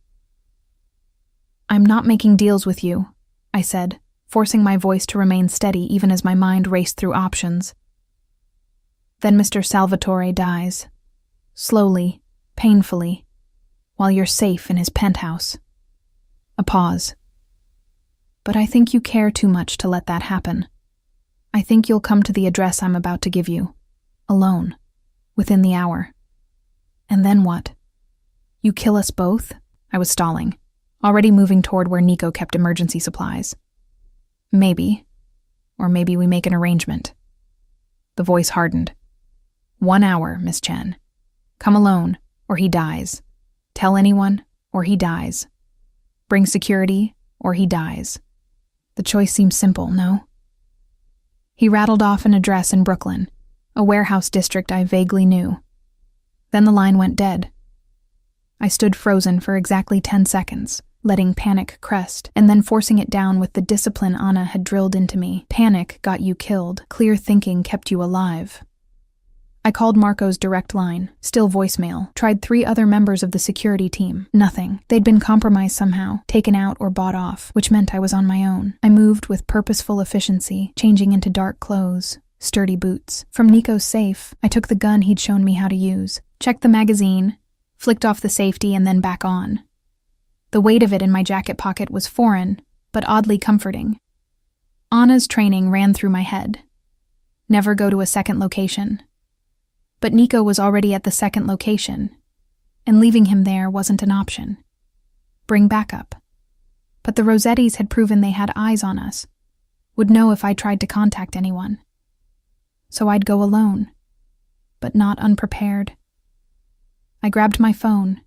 I'm not making deals with you, I said, forcing my voice to remain steady even as my mind raced through options. Then Mr. Salvatore dies. Slowly, painfully, while you're safe in his penthouse. A pause. But I think you care too much to let that happen. I think you'll come to the address I'm about to give you. Alone. Within the hour. And then what? You kill us both? I was stalling, already moving toward where Nico kept emergency supplies. Maybe. Or maybe we make an arrangement. The voice hardened. 1 hour, Miss Chen. Come alone, or he dies. Tell anyone, or he dies. Bring security, or he dies. The choice seems simple, no? He rattled off an address in Brooklyn, a warehouse district I vaguely knew. Then the line went dead. I stood frozen for exactly 10 seconds, letting panic crest, and then forcing it down with the discipline Anna had drilled into me. Panic got you killed. Clear thinking kept you alive. I called Marco's direct line, still voicemail, tried 3 other members of the security team. Nothing. They'd been compromised somehow, taken out or bought off, which meant I was on my own. I moved with purposeful efficiency, changing into dark clothes, sturdy boots. From Nico's safe, I took the gun he'd shown me how to use, checked the magazine, flicked off the safety, and then back on. The weight of it in my jacket pocket was foreign, but oddly comforting. Anna's training ran through my head. Never go to a second location. But Nico was already at the second location, and leaving him there wasn't an option. Bring backup. But the Rossettis had proven they had eyes on us, would know if I tried to contact anyone. So I'd go alone, but not unprepared. I grabbed my phone,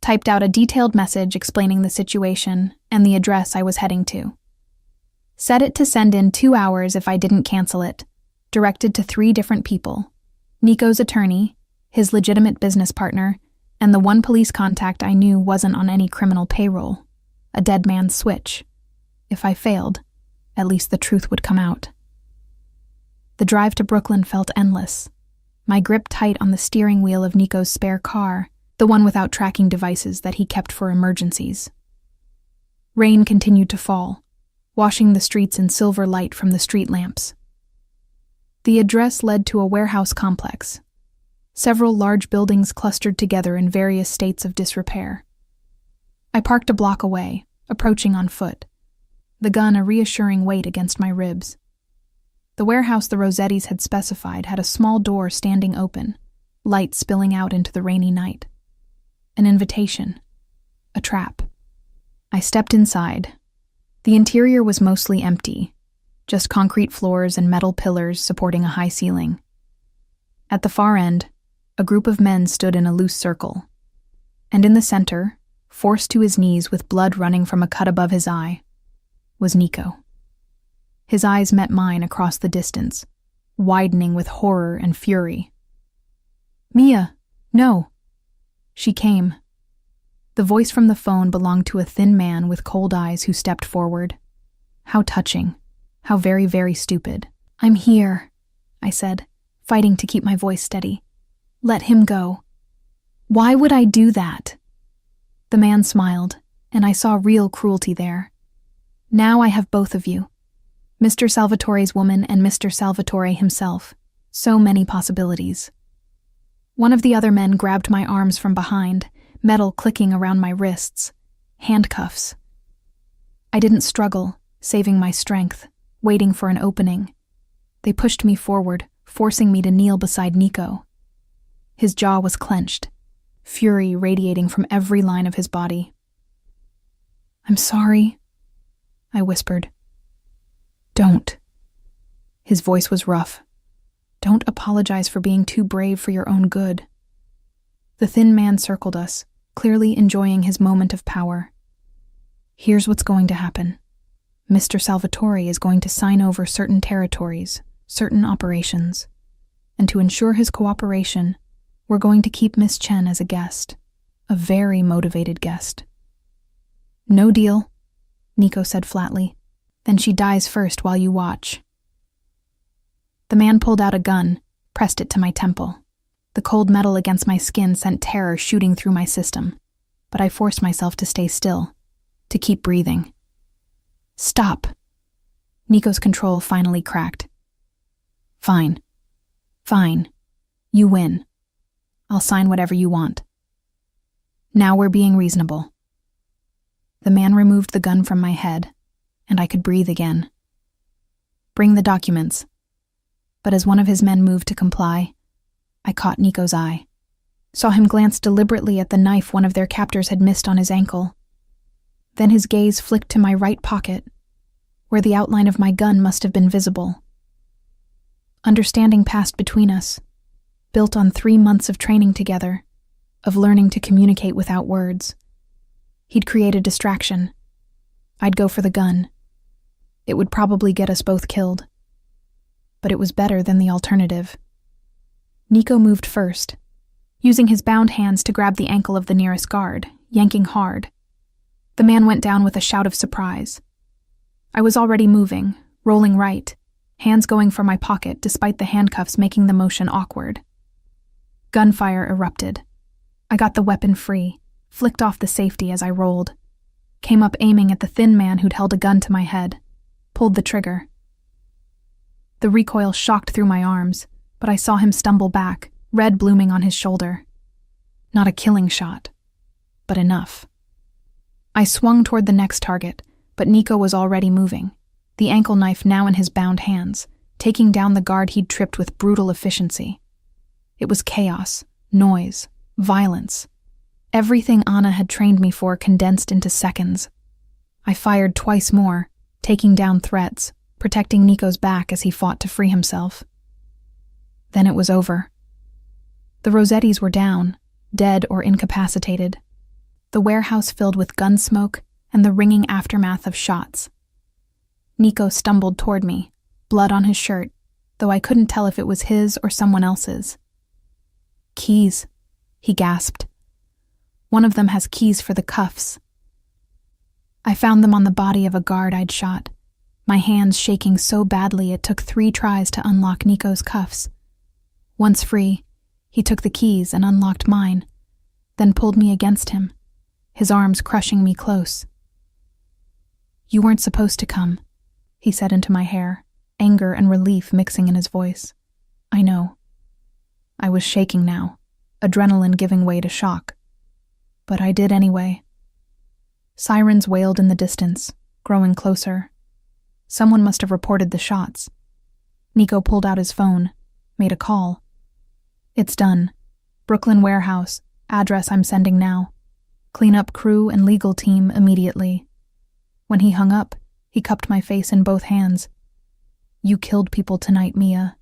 typed out a detailed message explaining the situation and the address I was heading to. Set it to send in 2 hours if I didn't cancel it, directed to 3 different people. Nico's attorney, his legitimate business partner, and the one police contact I knew wasn't on any criminal payroll. A dead man's switch. If I failed, at least the truth would come out. The drive to Brooklyn felt endless, my grip tight on the steering wheel of Nico's spare car, the one without tracking devices that he kept for emergencies. Rain continued to fall, washing the streets in silver light from the street lamps. The address led to a warehouse complex, several large buildings clustered together in various states of disrepair. I parked a block away, approaching on foot, the gun a reassuring weight against my ribs. The warehouse the Rossettis had specified had a small door standing open, light spilling out into the rainy night. An invitation. A trap. I stepped inside. The interior was mostly empty, just concrete floors and metal pillars supporting a high ceiling. At the far end, a group of men stood in a loose circle. And in the center, forced to his knees with blood running from a cut above his eye, was Nico. His eyes met mine across the distance, widening with horror and fury. "Mia, no." She came. The voice from the phone belonged to a thin man with cold eyes who stepped forward. How touching. How very, very stupid. "I'm here," I said, fighting to keep my voice steady. Let him go. Why would I do that? The man smiled, and I saw real cruelty there. Now I have both of you. Mr. Salvatore's woman and Mr. Salvatore himself. So many possibilities. One of the other men grabbed my arms from behind, metal clicking around my wrists. Handcuffs. I didn't struggle, saving my strength, waiting for an opening. They pushed me forward, forcing me to kneel beside Nico. His jaw was clenched, fury radiating from every line of his body. "I'm sorry," I whispered. "Don't." His voice was rough. "Don't apologize for being too brave for your own good." The thin man circled us, clearly enjoying his moment of power. "Here's what's going to happen. Mr. Salvatore is going to sign over certain territories, certain operations. And to ensure his cooperation, we're going to keep Miss Chen as a guest, a very motivated guest." "No deal," Nico said flatly. "Then she dies first while you watch." The man pulled out a gun, pressed it to my temple. The cold metal against my skin sent terror shooting through my system, but I forced myself to stay still, to keep breathing. "Stop." Nico's control finally cracked. Fine. You win. I'll sign whatever you want." Now we're being reasonable. The man removed the gun from my head, and I could breathe again. "Bring the documents." But as one of his men moved to comply, I caught Nico's eye. Saw him glance deliberately at the knife one of their captors had missed on his ankle. Then his gaze flicked to my right pocket, where the outline of my gun must have been visible. Understanding passed between us, built on 3 months of training together, of learning to communicate without words. He'd create a distraction. I'd go for the gun. It would probably get us both killed. But it was better than the alternative. Nico moved first, using his bound hands to grab the ankle of the nearest guard, yanking hard. The man went down with a shout of surprise. I was already moving, rolling right, hands going for my pocket despite the handcuffs making the motion awkward. Gunfire erupted. I got the weapon free, flicked off the safety as I rolled, came up aiming at the thin man who'd held a gun to my head, pulled the trigger. The recoil shocked through my arms, but I saw him stumble back, red blooming on his shoulder. Not a killing shot, but enough. I swung toward the next target, but Nico was already moving, the ankle knife now in his bound hands, taking down the guard he'd tripped with brutal efficiency. It was chaos, noise, violence. Everything Anna had trained me for condensed into seconds. I fired twice more, taking down threats, protecting Nico's back as he fought to free himself. Then it was over. The Rossettis were down, dead or incapacitated. The warehouse filled with gun smoke and the ringing aftermath of shots. Nico stumbled toward me, blood on his shirt, though I couldn't tell if it was his or someone else's. "Keys," he gasped. "One of them has keys for the cuffs." I found them on the body of a guard I'd shot, my hands shaking so badly it took 3 tries to unlock Nico's cuffs. Once free, he took the keys and unlocked mine, then pulled me against him, his arms crushing me close. "You weren't supposed to come," he said into my hair, anger and relief mixing in his voice. "I know." I was shaking now, adrenaline giving way to shock. But I did anyway. Sirens wailed in the distance, growing closer. Someone must have reported the shots. Nico pulled out his phone, made a call. "It's done. Brooklyn warehouse, address I'm sending now. Clean up crew and legal team immediately." When he hung up, he cupped my face in both hands. "You killed people tonight, Mia.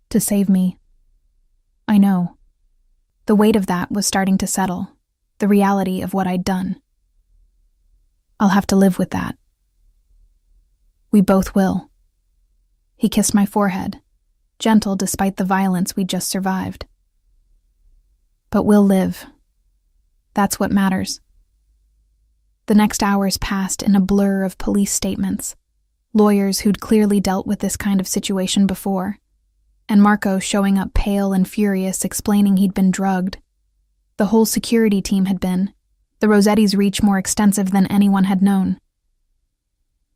To save me." I know. The weight of that was starting to settle, the reality of what I'd done. I'll have to live with that. We both will. He kissed my forehead, gentle despite the violence we'd just survived. But we'll live. That's what matters. The next hours passed in a blur of police statements, lawyers who'd clearly dealt with this kind of situation before, and Marco showing up pale and furious, explaining he'd been drugged. The whole security team had been. The Rossetti's reach more extensive than anyone had known.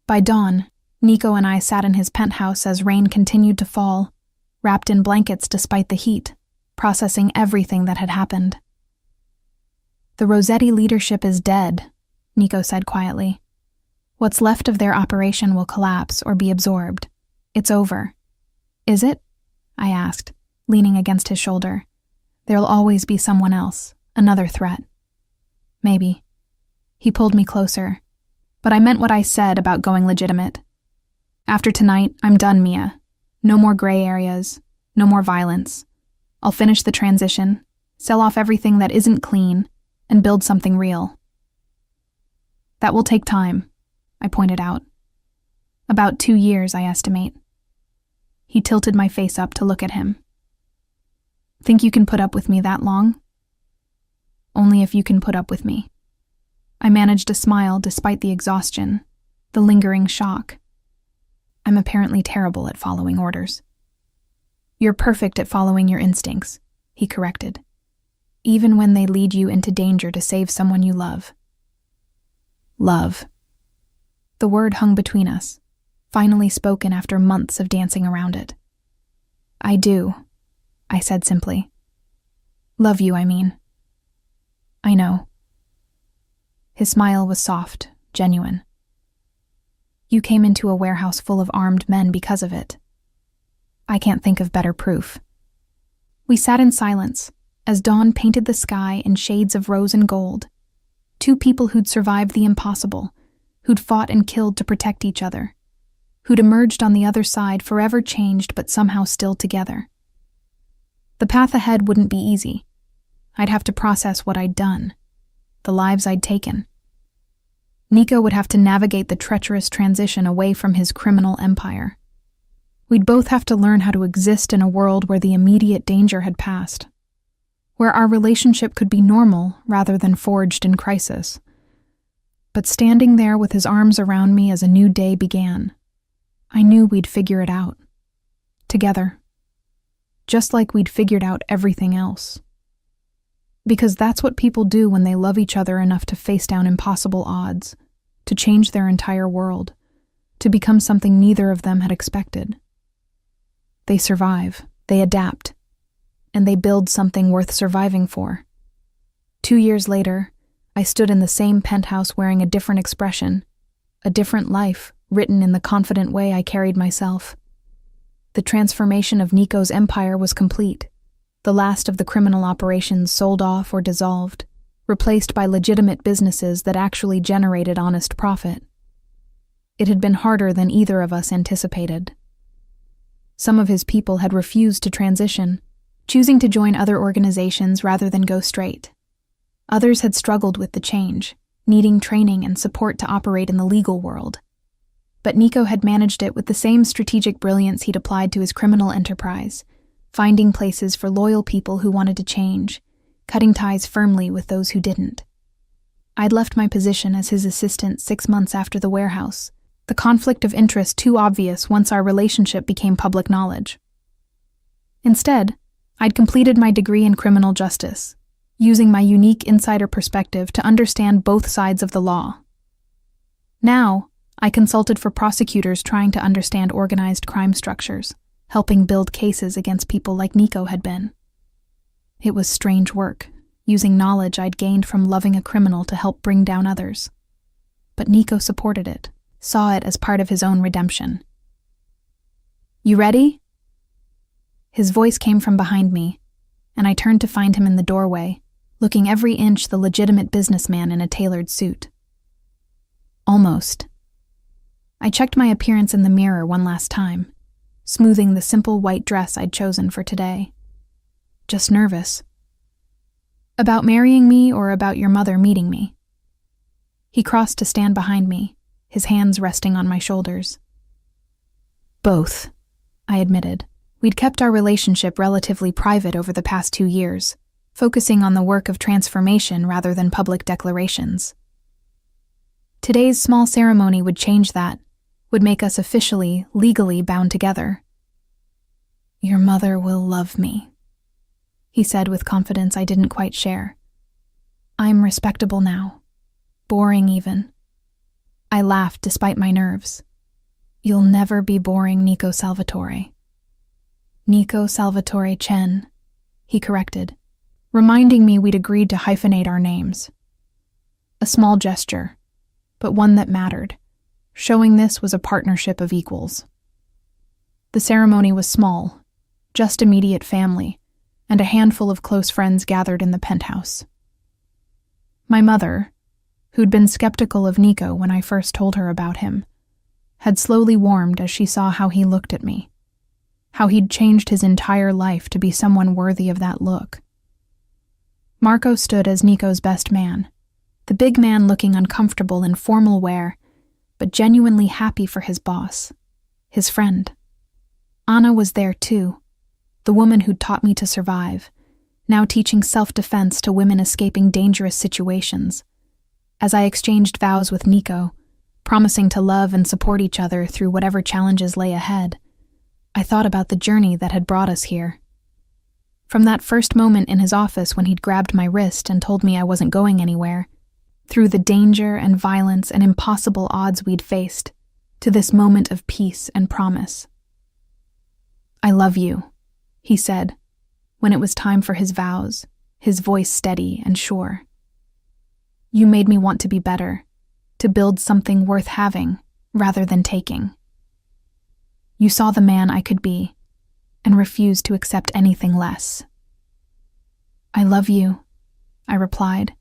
By dawn, Nico and I sat in his penthouse as rain continued to fall, wrapped in blankets despite the heat, processing everything that had happened. "The Rossetti leadership is dead," Nico said quietly. "What's left of their operation will collapse or be absorbed. It's over." "Is it?" I asked, leaning against his shoulder. "There'll always be someone else, another threat." "Maybe." He pulled me closer, but I meant what I said about going legitimate. "After tonight, I'm done, Mia. No more gray areas, no more violence. I'll finish the transition, sell off everything that isn't clean, and build something real." "That will take time," I pointed out. "About 2 years, I estimate." He tilted my face up to look at him. "Think you can put up with me that long?" "Only if you can put up with me." I managed a smile despite the exhaustion, the lingering shock. "I'm apparently terrible at following orders." "You're perfect at following your instincts," he corrected, "even when they lead you into danger to save someone you love." Love. The word hung between us, finally spoken after months of dancing around it. "I do," I said simply. "Love you, I mean." "I know." His smile was soft, genuine. "You came into a warehouse full of armed men because of it. I can't think of better proof." We sat in silence as dawn painted the sky in shades of rose and gold. 2 people who'd survived the impossible, who'd fought and killed to protect each other, who'd emerged on the other side forever changed but somehow still together. The path ahead wouldn't be easy. I'd have to process what I'd done, the lives I'd taken. Nico would have to navigate the treacherous transition away from his criminal empire. We'd both have to learn how to exist in a world where the immediate danger had passed, where our relationship could be normal rather than forged in crisis. But standing there with his arms around me as a new day began, I knew we'd figure it out. Together. Just like we'd figured out everything else. Because that's what people do when they love each other enough to face down impossible odds, to change their entire world, to become something neither of them had expected. They survive, they adapt, and they build something worth surviving for. 2 years later, I stood in the same penthouse wearing a different expression, a different life written in the confident way I carried myself. The transformation of Nico's empire was complete. The last of the criminal operations sold off or dissolved, replaced by legitimate businesses that actually generated honest profit. It had been harder than either of us anticipated. Some of his people had refused to transition, choosing to join other organizations rather than go straight. Others had struggled with the change, needing training and support to operate in the legal world. But Nico had managed it with the same strategic brilliance he'd applied to his criminal enterprise, finding places for loyal people who wanted to change, cutting ties firmly with those who didn't. I'd left my position as his assistant 6 months after the warehouse, the conflict of interest too obvious once our relationship became public knowledge. Instead, I'd completed my degree in criminal justice, using my unique insider perspective to understand both sides of the law. Now, I consulted for prosecutors trying to understand organized crime structures, helping build cases against people like Nico had been. It was strange work, using knowledge I'd gained from loving a criminal to help bring down others. But Nico supported it, saw it as part of his own redemption. "You ready?" His voice came from behind me, and I turned to find him in the doorway, looking every inch the legitimate businessman in a tailored suit. Almost. I checked my appearance in the mirror one last time, smoothing the simple white dress I'd chosen for today. Just nervous. "About marrying me or about your mother meeting me?" He crossed to stand behind me, his hands resting on my shoulders. "Both," I admitted. We'd kept our relationship relatively private over the past 2 years, focusing on the work of transformation rather than public declarations. Today's small ceremony would change that, would make us officially, legally bound together. Your mother will love me, he said with confidence I didn't quite share. I'm respectable now. Boring even. I laughed despite my nerves. You'll never be boring, Nico Salvatore. Nico Salvatore Chen, he corrected, reminding me we'd agreed to hyphenate our names. A small gesture, but one that mattered, showing this was a partnership of equals. The ceremony was small, just immediate family, and a handful of close friends gathered in the penthouse. My mother, who'd been skeptical of Nico when I first told her about him, had slowly warmed as she saw how he looked at me, how he'd changed his entire life to be someone worthy of that look. Marco stood as Nico's best man, the big man looking uncomfortable in formal wear, but genuinely happy for his boss, his friend. Anna was there too, the woman who'd taught me to survive, now teaching self-defense to women escaping dangerous situations. As I exchanged vows with Nico, promising to love and support each other through whatever challenges lay ahead, I thought about the journey that had brought us here. From that first moment in his office when he'd grabbed my wrist and told me I wasn't going anywhere, through the danger and violence and impossible odds we'd faced, to this moment of peace and promise. I love you, he said, when it was time for his vows, his voice steady and sure. You made me want to be better, to build something worth having rather than taking. You saw the man I could be and refused to accept anything less. I love you, I replied,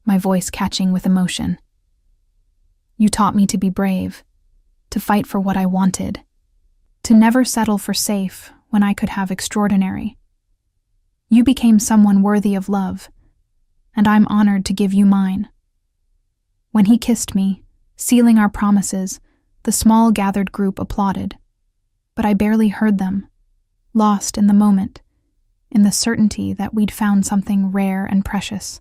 my voice catching with emotion. You taught me to be brave, to fight for what I wanted, to never settle for safe when I could have extraordinary. You became someone worthy of love, and I'm honored to give you mine. When he kissed me, sealing our promises, the small gathered group applauded, but I barely heard them, lost in the moment, in the certainty that we'd found something rare and precious,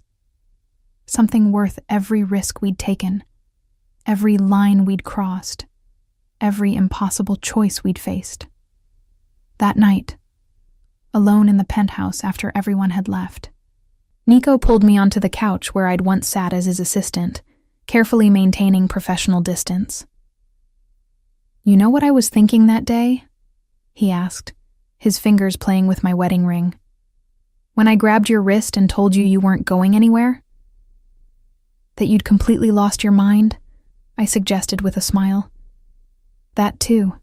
something worth every risk we'd taken, every line we'd crossed, every impossible choice we'd faced. That night, alone in the penthouse after everyone had left, Nico pulled me onto the couch where I'd once sat as his assistant, carefully maintaining professional distance. You know what I was thinking that day? He asked, his fingers playing with my wedding ring. When I grabbed your wrist and told you you weren't going anywhere? That you'd completely lost your mind? I suggested with a smile. That too.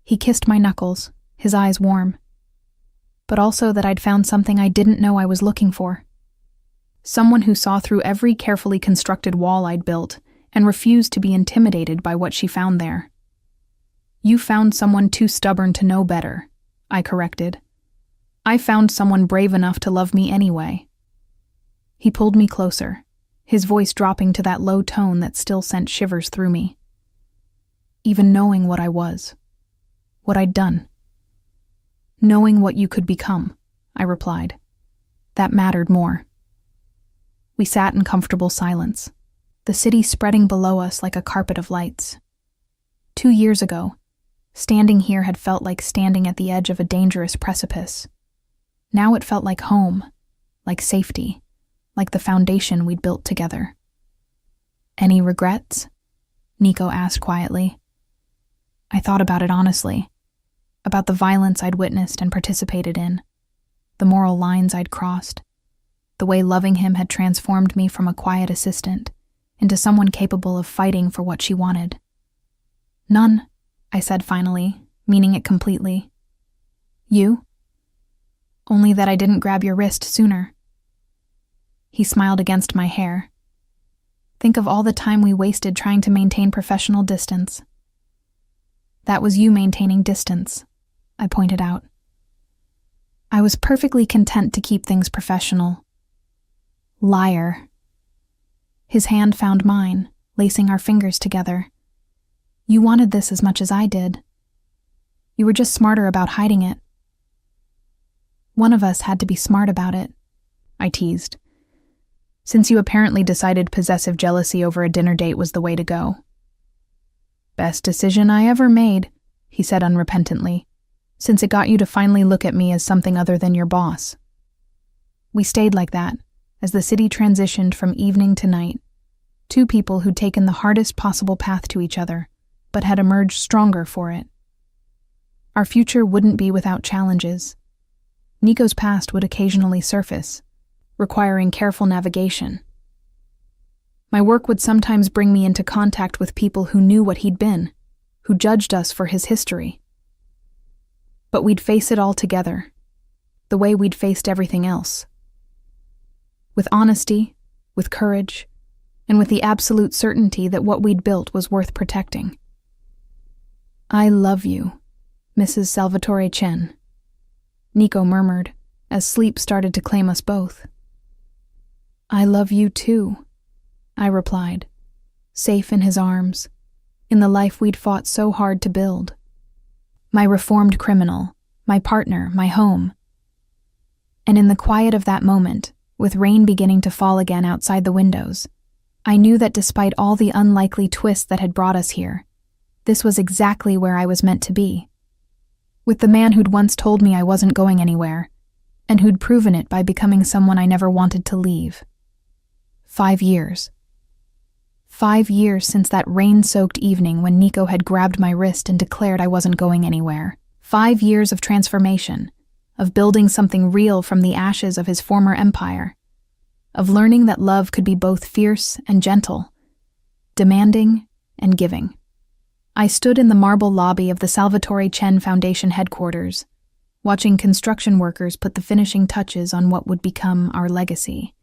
He kissed my knuckles, his eyes warm. But also that I'd found something I didn't know I was looking for. Someone who saw through every carefully constructed wall I'd built and refused to be intimidated by what she found there. You found someone too stubborn to know better, I corrected. I found someone brave enough to love me anyway. He pulled me closer, his voice dropping to that low tone that still sent shivers through me. Even knowing what I was, what I'd done. Knowing what you could become, I replied. That mattered more. We sat in comfortable silence, the city spreading below us like a carpet of lights. 2 years ago, standing here had felt like standing at the edge of a dangerous precipice. Now it felt like home, like safety, like the foundation we'd built together. Any regrets? Nico asked quietly. I thought about it honestly, about the violence I'd witnessed and participated in, the moral lines I'd crossed, the way loving him had transformed me from a quiet assistant into someone capable of fighting for what she wanted. None, I said finally, meaning it completely. You? Only that I didn't grab your wrist sooner. He smiled against my hair. Think of all the time we wasted trying to maintain professional distance. That was you maintaining distance, I pointed out. I was perfectly content to keep things professional. Liar. His hand found mine, lacing our fingers together. You wanted this as much as I did. You were just smarter about hiding it. One of us had to be smart about it, I teased. Since you apparently decided possessive jealousy over a dinner date was the way to go. Best decision I ever made, he said unrepentantly. since it got you to finally look at me as something other than your boss. We stayed like that, as the city transitioned from evening to night. Two people who'd taken the hardest possible path to each other, but had emerged stronger for it. Our future wouldn't be without challenges. Nico's past would occasionally surface, requiring careful navigation. My work would sometimes bring me into contact with people who knew what he'd been, who judged us for his history. But we'd face it all together, the way we'd faced everything else. With honesty, with courage, and with the absolute certainty that what we'd built was worth protecting. "I love you, Mrs. Salvatore Chen," Nico murmured, as sleep started to claim us both. "I love you too," I replied, safe in his arms, in the life we'd fought so hard to build. My reformed criminal, my partner, my home. And in the quiet of that moment, with rain beginning to fall again outside the windows, I knew that despite all the unlikely twists that had brought us here, this was exactly where I was meant to be. With the man who'd once told me I wasn't going anywhere, and who'd proven it by becoming someone I never wanted to leave. 5 years. 5 years since that rain-soaked evening when Nico had grabbed my wrist and declared I wasn't going anywhere. 5 years of transformation, of building something real from the ashes of his former empire, of learning that love could be both fierce and gentle, demanding and giving. I stood in the marble lobby of the Salvatore Chen Foundation headquarters, watching construction workers put the finishing touches on what would become our legacy.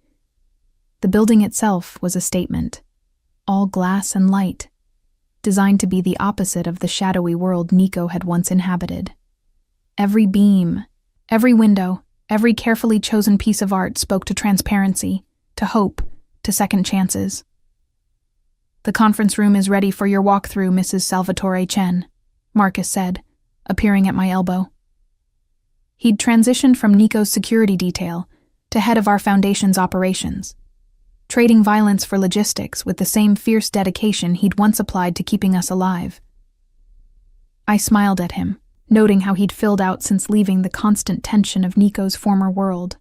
The building itself was a statement, all glass and light, designed to be the opposite of the shadowy world Nico had once inhabited. Every beam, every window, every carefully chosen piece of art spoke to transparency, to hope, to second chances. "The conference room is ready for your walkthrough, Mrs. Salvatore Chen," Marcus said, appearing at my elbow. He'd transitioned from Nico's security detail to head of our foundation's operations, trading violence for logistics with the same fierce dedication he'd once applied to keeping us alive. I smiled at him, noting how he'd filled out since leaving the constant tension of Nico's former world.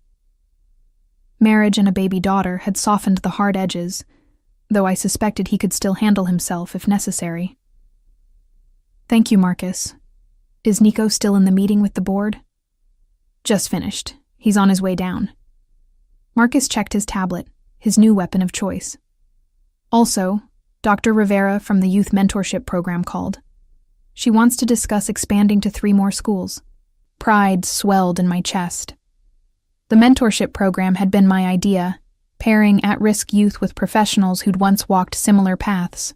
Marriage and a baby daughter had softened the hard edges, though I suspected he could still handle himself if necessary. "Thank you, Marcus. Is Nico still in the meeting with the board?" "Just finished. He's on his way down." Marcus checked his tablet, his new weapon of choice. "Also, Dr. Rivera from the Youth Mentorship Program called. She wants to discuss expanding to 3 more schools." Pride swelled in my chest. The mentorship program had been my idea, pairing at-risk youth with professionals who'd once walked similar paths.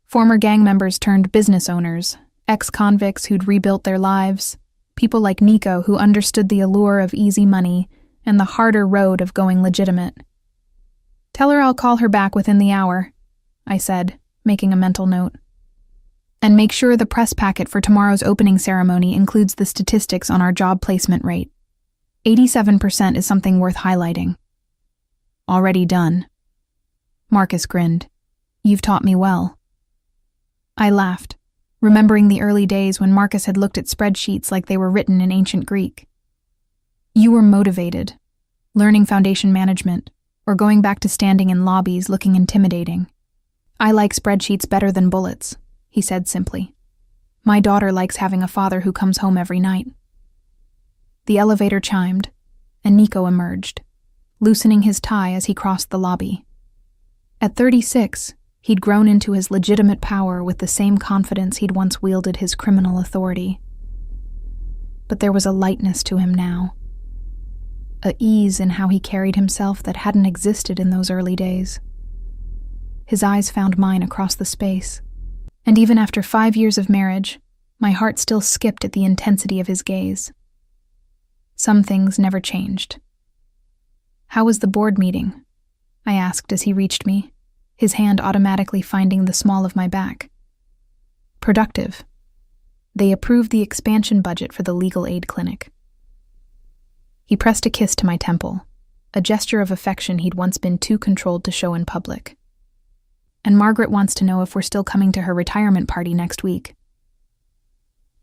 Former gang members turned business owners, ex-convicts who'd rebuilt their lives, people like Nico who understood the allure of easy money and the harder road of going legitimate. "Tell her I'll call her back within the hour," I said, making a mental note. "And make sure the press packet for tomorrow's opening ceremony includes the statistics on our job placement rate. 87% is something worth highlighting." "Already done." Marcus grinned. "You've taught me well." I laughed, remembering the early days when Marcus had looked at spreadsheets like they were written in ancient Greek. "You were motivated, learning foundation management, or going back to standing in lobbies looking intimidating." "I like spreadsheets better than bullets," he said simply. "My daughter likes having a father who comes home every night." The elevator chimed, and Nico emerged, loosening his tie as he crossed the lobby. At 36, he'd grown into his legitimate power with the same confidence he'd once wielded his criminal authority. But there was a lightness to him now, a ease in how he carried himself that hadn't existed in those early days. His eyes found mine across the space, and even after 5 years of marriage, my heart still skipped at the intensity of his gaze. Some things never changed. "How was the board meeting?" I asked as he reached me, his hand automatically finding the small of my back. "Productive. They approved the expansion budget for the legal aid clinic." He pressed a kiss to my temple, a gesture of affection he'd once been too controlled to show in public. "And Margaret wants to know if we're still coming to her retirement party next week."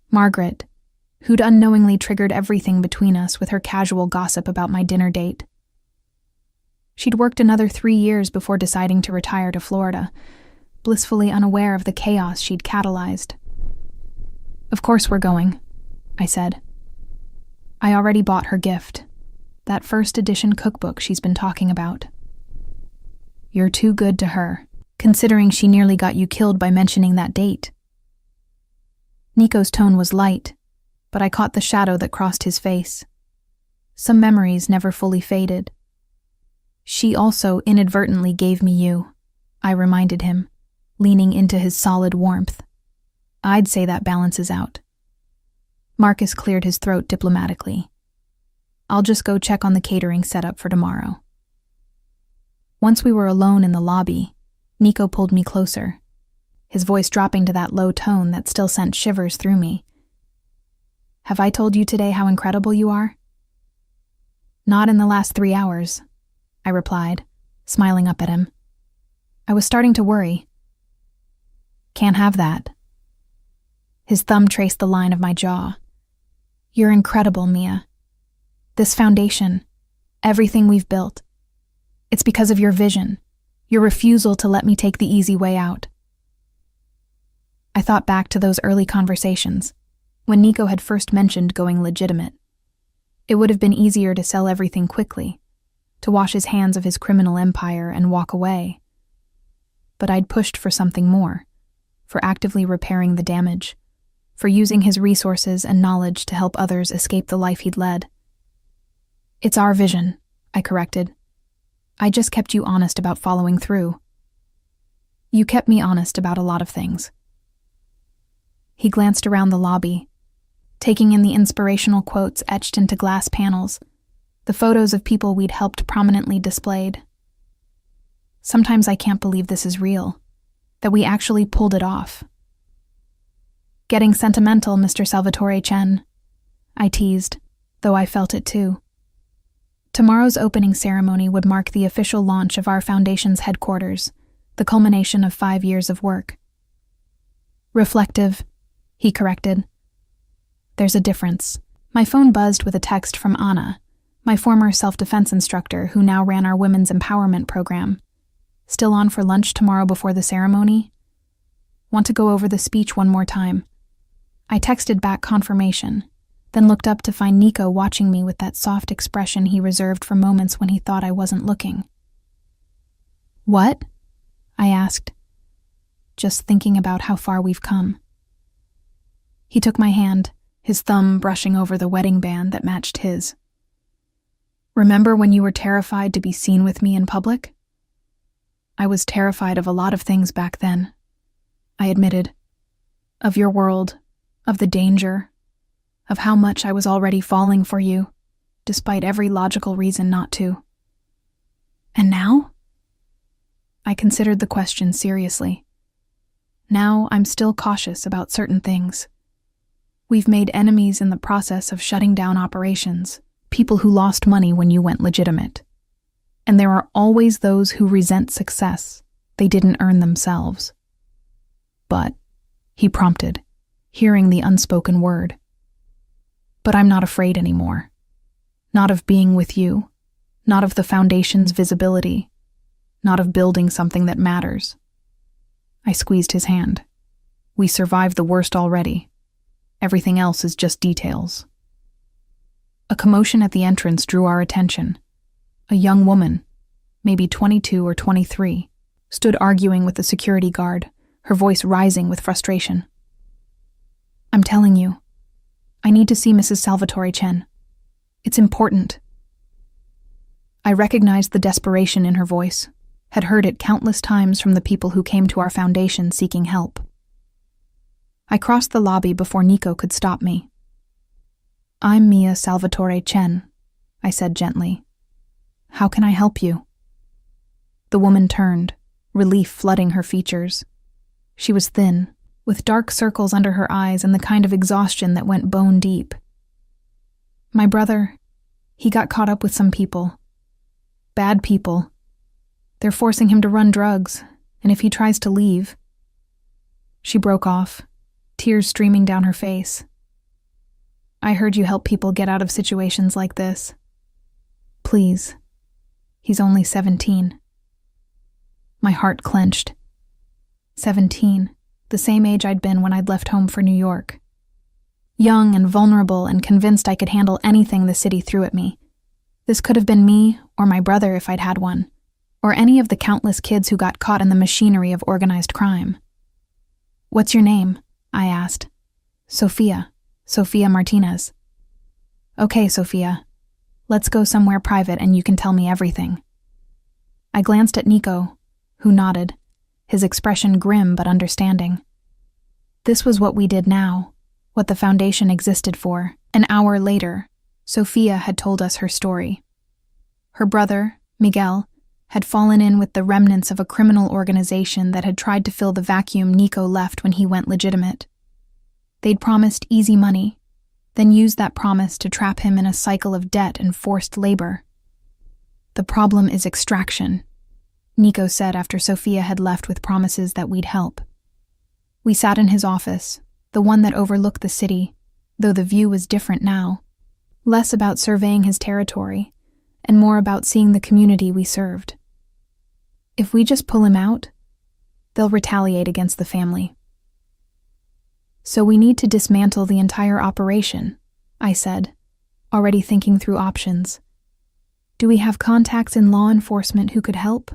"Margaret," who'd unknowingly triggered everything between us with her casual gossip about my dinner date. She'd worked another 3 years before deciding to retire to Florida, blissfully unaware of the chaos she'd catalyzed. "Of course we're going," I said. I already bought her gift, that first edition cookbook she's been talking about. "You're too good to her, considering she nearly got you killed by mentioning that date." Nico's tone was light, but I caught the shadow that crossed his face. Some memories never fully faded. "She also inadvertently gave me you," I reminded him, leaning into his solid warmth. "I'd say that balances out." Marcus cleared his throat diplomatically. "I'll just go check on the catering setup for tomorrow." Once we were alone in the lobby, Nico pulled me closer, his voice dropping to that low tone that still sent shivers through me. "Have I told you today how incredible you are?" "Not in the last 3 hours," I replied, smiling up at him. I was starting to worry. "Can't have that." His thumb traced the line of my jaw. "You're incredible, Mia. This foundation, everything we've built, it's because of your vision, your refusal to let me take the easy way out." I thought back to those early conversations, when Nico had first mentioned going legitimate. It would have been easier to sell everything quickly, to wash his hands of his criminal empire and walk away. But I'd pushed for something more, for actively repairing the damage, for using his resources and knowledge to help others escape the life he'd led. "It's our vision," I corrected. "I just kept you honest about following through." "You kept me honest about a lot of things." He glanced around the lobby, taking in the inspirational quotes etched into glass panels, the photos of people we'd helped prominently displayed. "Sometimes I can't believe this is real, that we actually pulled it off." "Getting sentimental, Mr. Salvatore Chen," I teased, though I felt it too. Tomorrow's opening ceremony would mark the official launch of our foundation's headquarters, the culmination of 5 years of work. "Reflective," he corrected. "There's a difference." My phone buzzed with a text from Anna, my former self-defense instructor who now ran our women's empowerment program. "Still on for lunch tomorrow before the ceremony? Want to go over the speech one more time?" I texted back confirmation, then looked up to find Nico watching me with that soft expression he reserved for moments when he thought I wasn't looking. "What?" I asked, just thinking about how far we've come. He took my hand, his thumb brushing over the wedding band that matched his. "Remember when you were terrified to be seen with me in public?" "I was terrified of a lot of things back then," I admitted. "Of your world, of the danger, of how much I was already falling for you, despite every logical reason not to." "And now?" I considered the question seriously. "Now I'm still cautious about certain things. We've made enemies in the process of shutting down operations, people who lost money when you went legitimate. And there are always those who resent success they didn't earn themselves." "But," he prompted, hearing the unspoken word. "But I'm not afraid anymore. Not of being with you, not of the foundation's visibility, not of building something that matters." I squeezed his hand. "We survived the worst already. Everything else is just details." A commotion at the entrance drew our attention. A young woman, maybe 22 or 23, stood arguing with the security guard, her voice rising with frustration. "I'm telling you, I need to see Mrs. Salvatore Chen. It's important." I recognized the desperation in her voice, had heard it countless times from the people who came to our foundation seeking help. I crossed the lobby before Nico could stop me. "I'm Mia Salvatore Chen," I said gently. "How can I help you?" The woman turned, relief flooding her features. She was thin, with dark circles under her eyes and the kind of exhaustion that went bone deep. "My brother, he got caught up with some people. Bad people. They're forcing him to run drugs, and if he tries to leave..." She broke off, tears streaming down her face. I heard you help people get out of situations like this. Please. He's only 17. My heart clenched. 17, the same age I'd been when I'd left home for New York. Young and vulnerable and convinced I could handle anything the city threw at me. This could have been me, or my brother if I'd had one, or any of the countless kids who got caught in the machinery of organized crime. What's your name? I asked. Sophia Martinez. Okay, Sophia. Let's go somewhere private and you can tell me everything. I glanced at Nico, who nodded, his expression grim but understanding. This was what we did now, what the foundation existed for. An hour later, Sophia had told us her story. Her brother, Miguel, had fallen in with the remnants of a criminal organization that had tried to fill the vacuum Nico left when he went legitimate. They'd promised easy money, then used that promise to trap him in a cycle of debt and forced labor. The problem is extraction, Nico said after Sophia had left with promises that we'd help. We sat in his office, the one that overlooked the city, though the view was different now, less about surveying his territory, and more about seeing the community we served. If we just pull him out, they'll retaliate against the family. So we need to dismantle the entire operation, I said, already thinking through options. Do we have contacts in law enforcement who could help?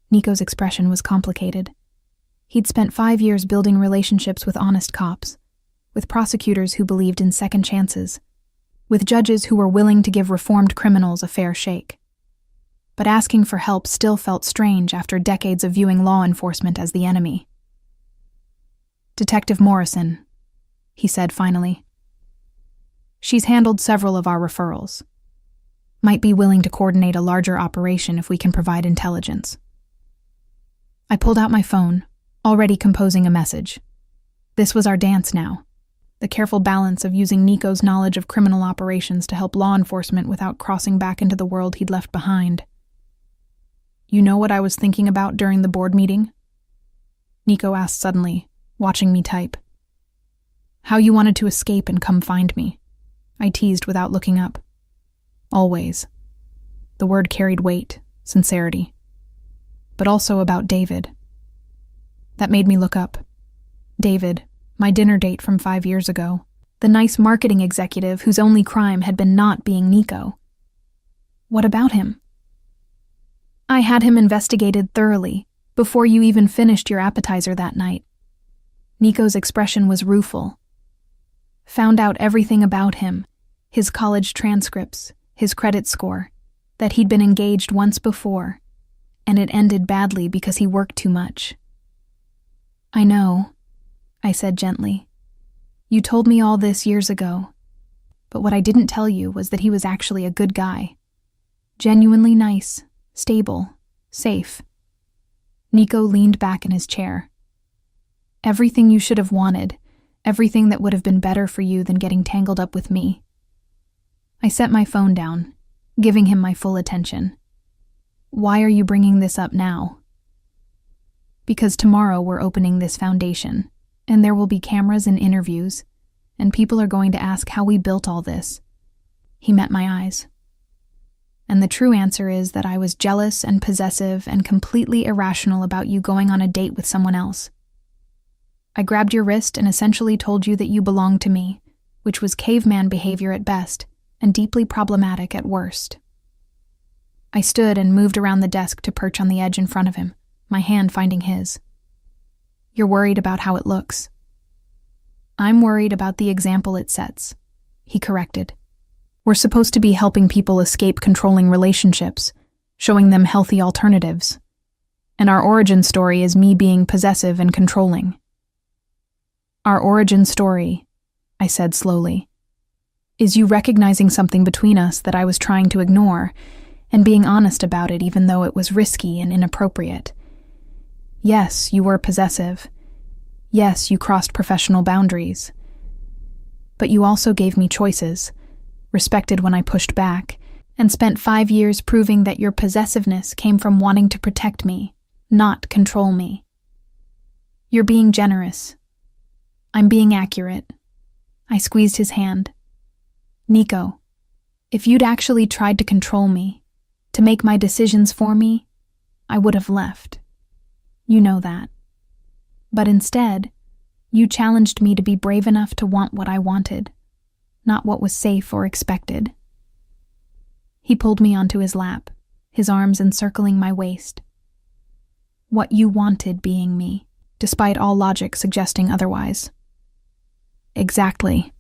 Nico's expression was complicated. He'd spent 5 years building relationships with honest cops, with prosecutors who believed in second chances, with judges who were willing to give reformed criminals a fair shake. But asking for help still felt strange after decades of viewing law enforcement as the enemy. Detective Morrison, he said finally. She's handled several of our referrals. Might be willing to coordinate a larger operation if we can provide intelligence. I pulled out my phone, already composing a message. This was our dance now. The careful balance of using Nico's knowledge of criminal operations to help law enforcement without crossing back into the world he'd left behind. You know what I was thinking about during the board meeting? Nico asked suddenly, watching me type. How you wanted to escape and come find me, I teased without looking up. Always. The word carried weight, sincerity. But also about David. That made me look up. David, my dinner date from 5 years ago, the nice marketing executive whose only crime had been not being Nico. What about him? I had him investigated thoroughly, before you even finished your appetizer that night. Nico's expression was rueful. Found out everything about him, his college transcripts, his credit score, that he'd been engaged once before, and it ended badly because he worked too much. I know, I said gently. You told me all this years ago, but what I didn't tell you was that he was actually a good guy. Genuinely nice, stable, safe. Nico leaned back in his chair. Everything you should have wanted, everything that would have been better for you than getting tangled up with me. I set my phone down, giving him my full attention. Why are you bringing this up now? Because tomorrow we're opening this foundation, and there will be cameras and interviews, and people are going to ask how we built all this. He met my eyes. And the true answer is that I was jealous and possessive and completely irrational about you going on a date with someone else. I grabbed your wrist and essentially told you that you belonged to me, which was caveman behavior at best and deeply problematic at worst. I stood and moved around the desk to perch on the edge in front of him, my hand finding his. You're worried about how it looks. I'm worried about the example it sets, he corrected. We're supposed to be helping people escape controlling relationships, showing them healthy alternatives. And our origin story is me being possessive and controlling. Our origin story, I said slowly, is you recognizing something between us that I was trying to ignore, and being honest about it even though it was risky and inappropriate. Yes, you were possessive. Yes, you crossed professional boundaries. But you also gave me choices, respected when I pushed back, and spent 5 years proving that your possessiveness came from wanting to protect me, not control me. You're being generous. I'm being accurate. I squeezed his hand. Nico, if you'd actually tried to control me, to make my decisions for me, I would have left. You know that. But instead, you challenged me to be brave enough to want what I wanted, not what was safe or expected. He pulled me onto his lap, his arms encircling my waist. What you wanted being me, despite all logic suggesting otherwise. Exactly.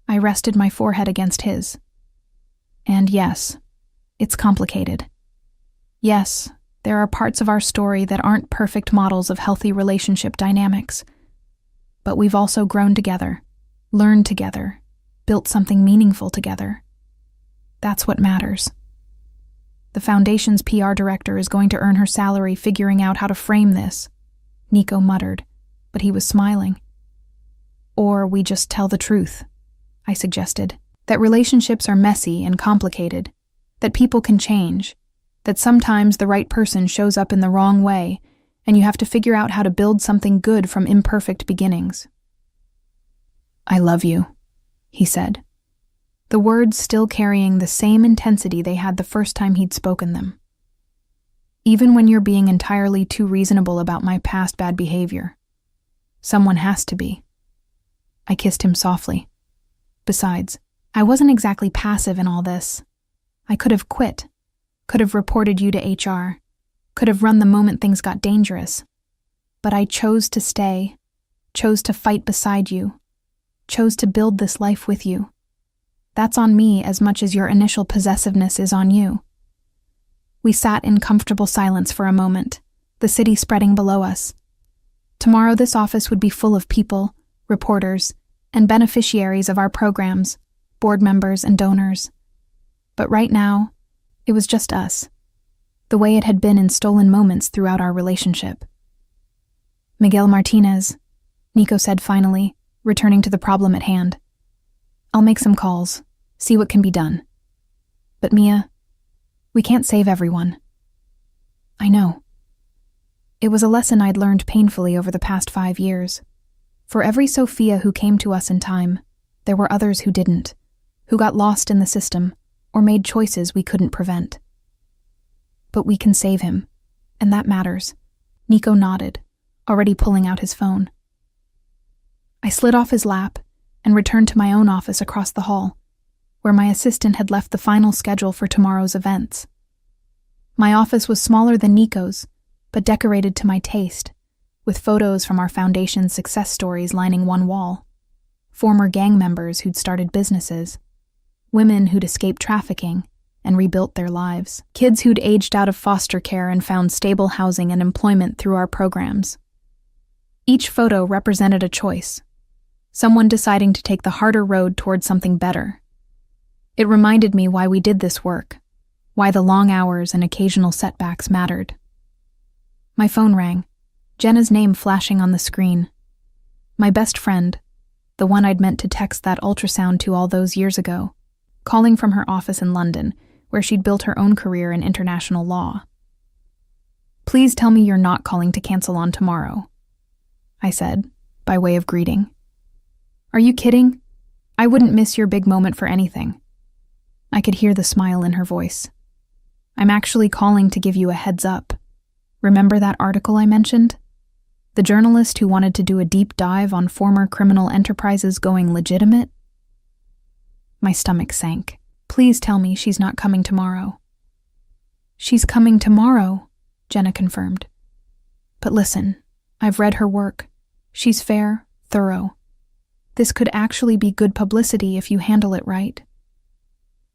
I rested my forehead against his. And yes, it's complicated. Yes, there are parts of our story that aren't perfect models of healthy relationship dynamics. But we've also grown together, learned together, built something meaningful together. That's what matters. The Foundation's PR director is going to earn her salary figuring out how to frame this, Nico muttered, but he was smiling. Or we just tell the truth, I suggested, that relationships are messy and complicated, that people can change, that sometimes the right person shows up in the wrong way, and you have to figure out how to build something good from imperfect beginnings. I love you, he said, the words still carrying the same intensity they had the first time he'd spoken them. Even when you're being entirely too reasonable about my past bad behavior. Someone has to be. I kissed him softly. Besides, I wasn't exactly passive in all this. I could have quit, could have reported you to HR, could have run the moment things got dangerous. But I chose to stay, chose to fight beside you, chose to build this life with you. That's on me as much as your initial possessiveness is on you. We sat in comfortable silence for a moment, the city spreading below us. Tomorrow this office would be full of people, reporters, and beneficiaries of our programs, board members and donors. But right now, it was just us, the way it had been in stolen moments throughout our relationship. Miguel Martinez, Nico said finally, returning to the problem at hand. I'll make some calls, see what can be done. But Mia, we can't save everyone. I know. It was a lesson I'd learned painfully over the past 5 years. For every Sophia who came to us in time, there were others who didn't, who got lost in the system, or made choices we couldn't prevent. But we can save him, and that matters. Nico nodded, already pulling out his phone. I slid off his lap and returned to my own office across the hall, where my assistant had left the final schedule for tomorrow's events. My office was smaller than Nico's, but decorated to my taste, with photos from our foundation's success stories lining one wall. Former gang members who'd started businesses, women who'd escaped trafficking and rebuilt their lives, kids who'd aged out of foster care and found stable housing and employment through our programs. Each photo represented a choice, someone deciding to take the harder road towards something better. It reminded me why we did this work, why the long hours and occasional setbacks mattered. My phone rang, Jenna's name flashing on the screen. My best friend, the one I'd meant to text that ultrasound to all those years ago, calling from her office in London, where she'd built her own career in international law. Please tell me you're not calling to cancel on tomorrow, I said, by way of greeting. Are you kidding? I wouldn't miss your big moment for anything. I could hear the smile in her voice. I'm actually calling to give you a heads up. Remember that article I mentioned? The journalist who wanted to do a deep dive on former criminal enterprises going legitimate? My stomach sank. Please tell me she's not coming tomorrow. She's coming tomorrow, Jenna confirmed. But listen, I've read her work. She's fair, thorough. This could actually be good publicity if you handle it right.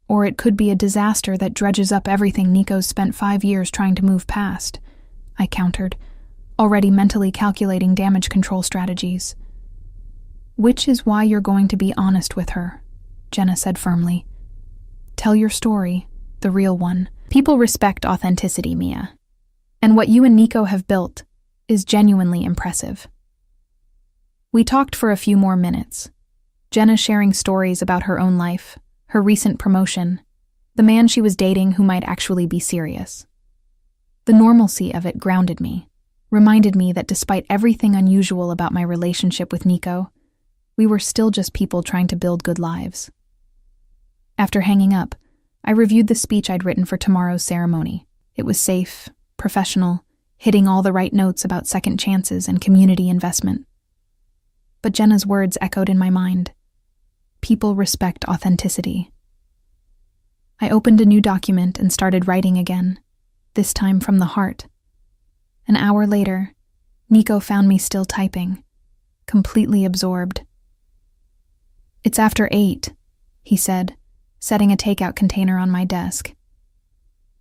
Or it could be a disaster that dredges up everything Nico's spent 5 years trying to move past, I countered, already mentally calculating damage control strategies. Which is why you're going to be honest with her, Jenna said firmly. Tell your story, the real one. People respect authenticity, Mia. And what you and Nico have built is genuinely impressive. We talked for a few more minutes, Jenna sharing stories about her own life, her recent promotion, the man she was dating who might actually be serious. The normalcy of it grounded me, reminded me that despite everything unusual about my relationship with Nico, We were still just people trying to build good lives. After hanging up, I reviewed the speech I'd written for tomorrow's ceremony. It was safe, professional, hitting all the right notes about second chances and community investment. But Jenna's words echoed in my mind. People respect authenticity. I opened a new document and started writing again, this time from the heart. An hour later, Nico found me still typing, completely absorbed. "It's after 8, he said, setting a takeout container on my desk.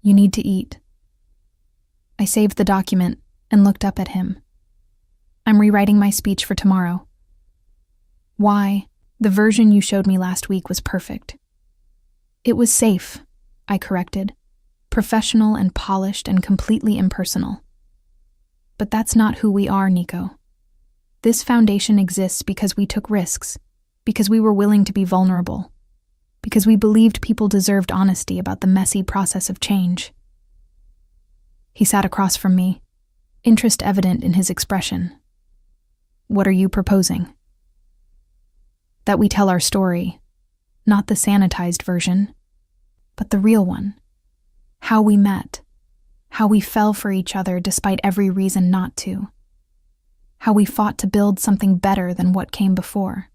"You need to eat." I saved the document and looked up at him. "I'm rewriting my speech for tomorrow." "Why? The version you showed me last week was perfect." "It was safe," I corrected, "professional and polished and completely impersonal." "But that's not who we are, Nico. This foundation exists because we took risks, because we were willing to be vulnerable, because we believed people deserved honesty about the messy process of change." He sat across from me, interest evident in his expression. "What are you proposing?" "That we tell our story, not the sanitized version, but the real one. How we met, how we fell for each other despite every reason not to, how we fought to build something better than what came before."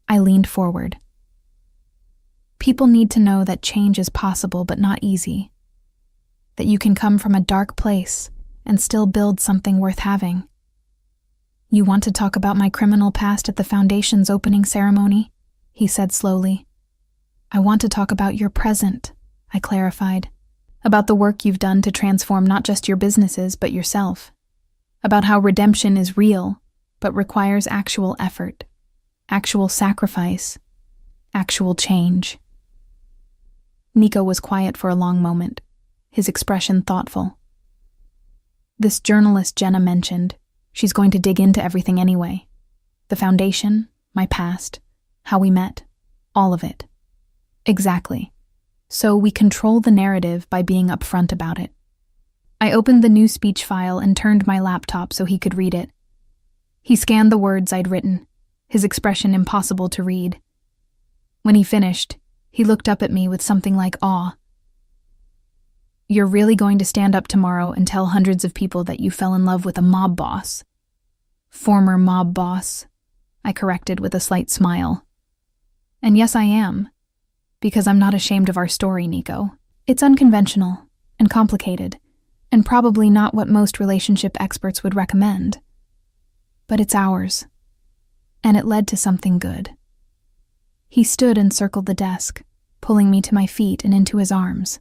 I leaned forward. "People need to know that change is possible but not easy, that you can come from a dark place and still build something worth having." "You want to talk about my criminal past at the Foundation's opening ceremony?" he said slowly. "I want to talk about your present," I clarified. "About the work you've done to transform not just your businesses but yourself. About how redemption is real but requires actual effort, actual sacrifice, actual change." Nico was quiet for a long moment, his expression thoughtful. "This journalist Jenna mentioned, she's going to dig into everything anyway. The Foundation, my past, how we met, all of it." "Exactly. So we control the narrative by being upfront about it." I opened the new speech file and turned my laptop so he could read it. He scanned the words I'd written, his expression impossible to read. When he finished, he looked up at me with something like awe. "You're really going to stand up tomorrow and tell hundreds of people that you fell in love with a mob boss?" "Former mob boss," I corrected with a slight smile. "And yes, I am. Because I'm not ashamed of our story, Nico. It's unconventional and complicated, and probably not what most relationship experts would recommend. But it's ours. And it led to something good." He stood and circled the desk, pulling me to my feet and into his arms.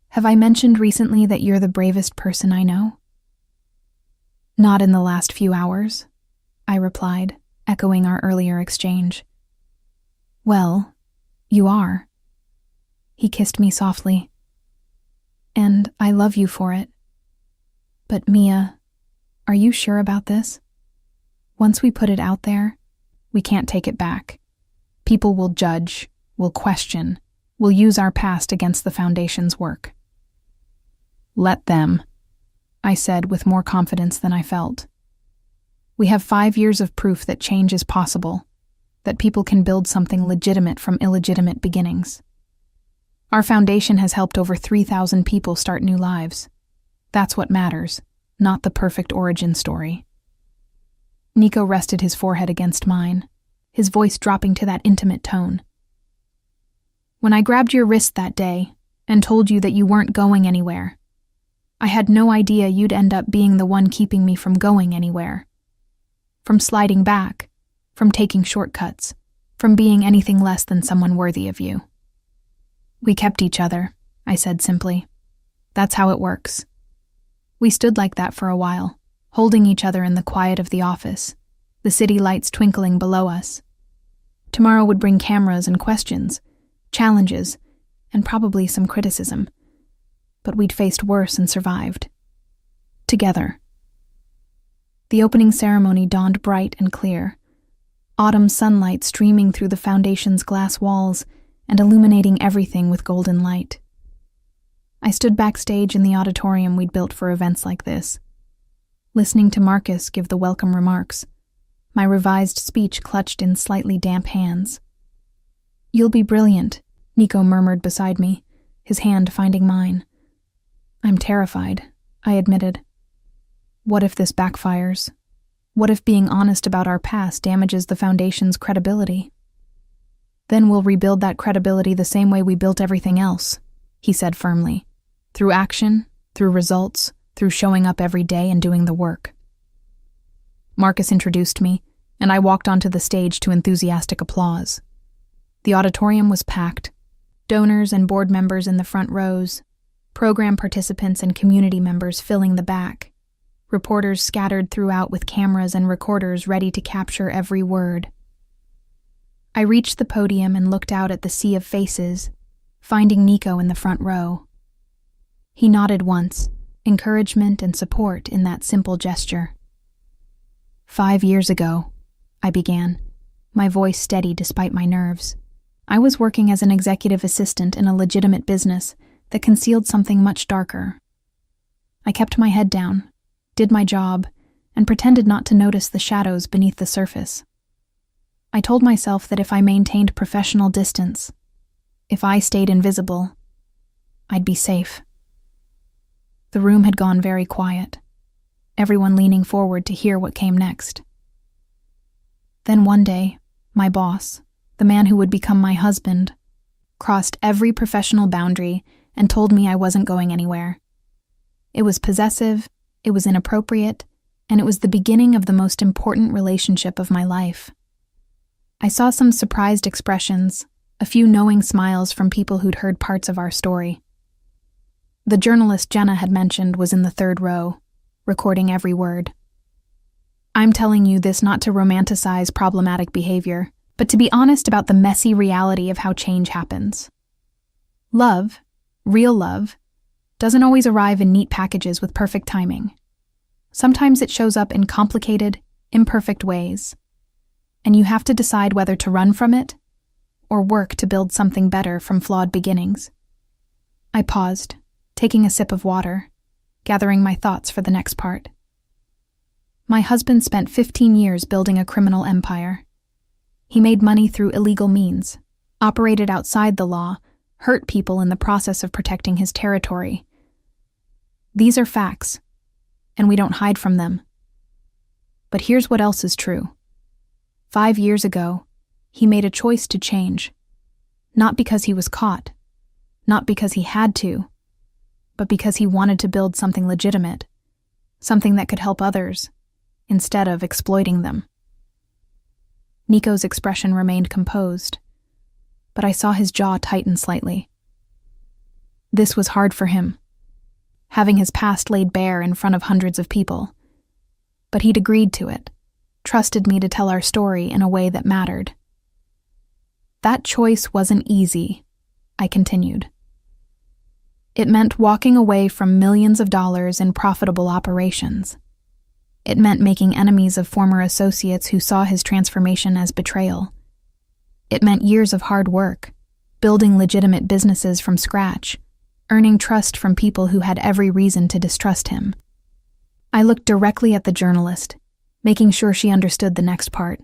"Have I mentioned recently that you're the bravest person I know?" "Not in the last few hours," I replied, echoing our earlier exchange. "Well, you are." He kissed me softly. "And I love you for it. But Mia, are you sure about this? Once we put it out there, we can't take it back. People will judge, will question, will use our past against the Foundation's work." "Let them," I said with more confidence than I felt. "We have 5 years of proof that change is possible, that people can build something legitimate from illegitimate beginnings. Our foundation has helped over 3,000 people start new lives. That's what matters, not the perfect origin story." Nico rested his forehead against mine, his voice dropping to that intimate tone. "When I grabbed your wrist that day and told you that you weren't going anywhere, I had no idea you'd end up being the one keeping me from going anywhere. From sliding back, from taking shortcuts, from being anything less than someone worthy of you." "We kept each other," I said simply. "That's how it works." We stood like that for a while, holding each other in the quiet of the office, the city lights twinkling below us. Tomorrow would bring cameras and questions, challenges, and probably some criticism. But we'd faced worse and survived. Together. The opening ceremony dawned bright and clear, autumn sunlight streaming through the Foundation's glass walls and illuminating everything with golden light. I stood backstage in the auditorium we'd built for events like this, listening to Marcus give the welcome remarks, my revised speech clutched in slightly damp hands. "You'll be brilliant," Nico murmured beside me, his hand finding mine. "I'm terrified," I admitted. What if this backfires? What if being honest about our past damages the Foundation's credibility? "Then we'll rebuild that credibility the same way we built everything else," he said firmly. "Through action, through results, through showing up every day and doing the work." Marcus introduced me, and I walked onto the stage to enthusiastic applause. The auditorium was packed. Donors and board members in the front rows, program participants and community members filling the back, reporters scattered throughout with cameras and recorders ready to capture every word. I reached the podium and looked out at the sea of faces, finding Nico in the front row. He nodded once, encouragement and support in that simple gesture. 5 years ago, I began, my voice steady despite my nerves. I was working as an executive assistant in a legitimate business that concealed something much darker. I kept my head down, did my job, and pretended not to notice the shadows beneath the surface. I told myself that if I maintained professional distance, if I stayed invisible, I'd be safe. The room had gone very quiet, everyone leaning forward to hear what came next. Then one day, my boss, the man who would become my husband, crossed every professional boundary and told me I wasn't going anywhere. It was possessive, it was inappropriate, and it was the beginning of the most important relationship of my life. I saw some surprised expressions, a few knowing smiles from people who'd heard parts of our story. The journalist Jenna had mentioned was in the third row, recording every word. I'm telling you this not to romanticize problematic behavior, but to be honest about the messy reality of how change happens. Love, real love, doesn't always arrive in neat packages with perfect timing. Sometimes it shows up in complicated, imperfect ways, and you have to decide whether to run from it or work to build something better from flawed beginnings. I paused, taking a sip of water, gathering my thoughts for the next part. My husband spent 15 years building a criminal empire. He made money through illegal means, operated outside the law, hurt people in the process of protecting his territory. These are facts, and we don't hide from them. But here's what else is true. 5 years ago, he made a choice to change, not because he was caught, not because he had to, but because he wanted to build something legitimate, something that could help others, instead of exploiting them. Nico's expression remained composed, but I saw his jaw tighten slightly. This was hard for him, having his past laid bare in front of hundreds of people. But he'd agreed to it, trusted me to tell our story in a way that mattered. That choice wasn't easy, I continued. It meant walking away from millions of dollars in profitable operations. It meant making enemies of former associates who saw his transformation as betrayal. It meant years of hard work, building legitimate businesses from scratch, earning trust from people who had every reason to distrust him. I looked directly at the journalist, making sure she understood the next part.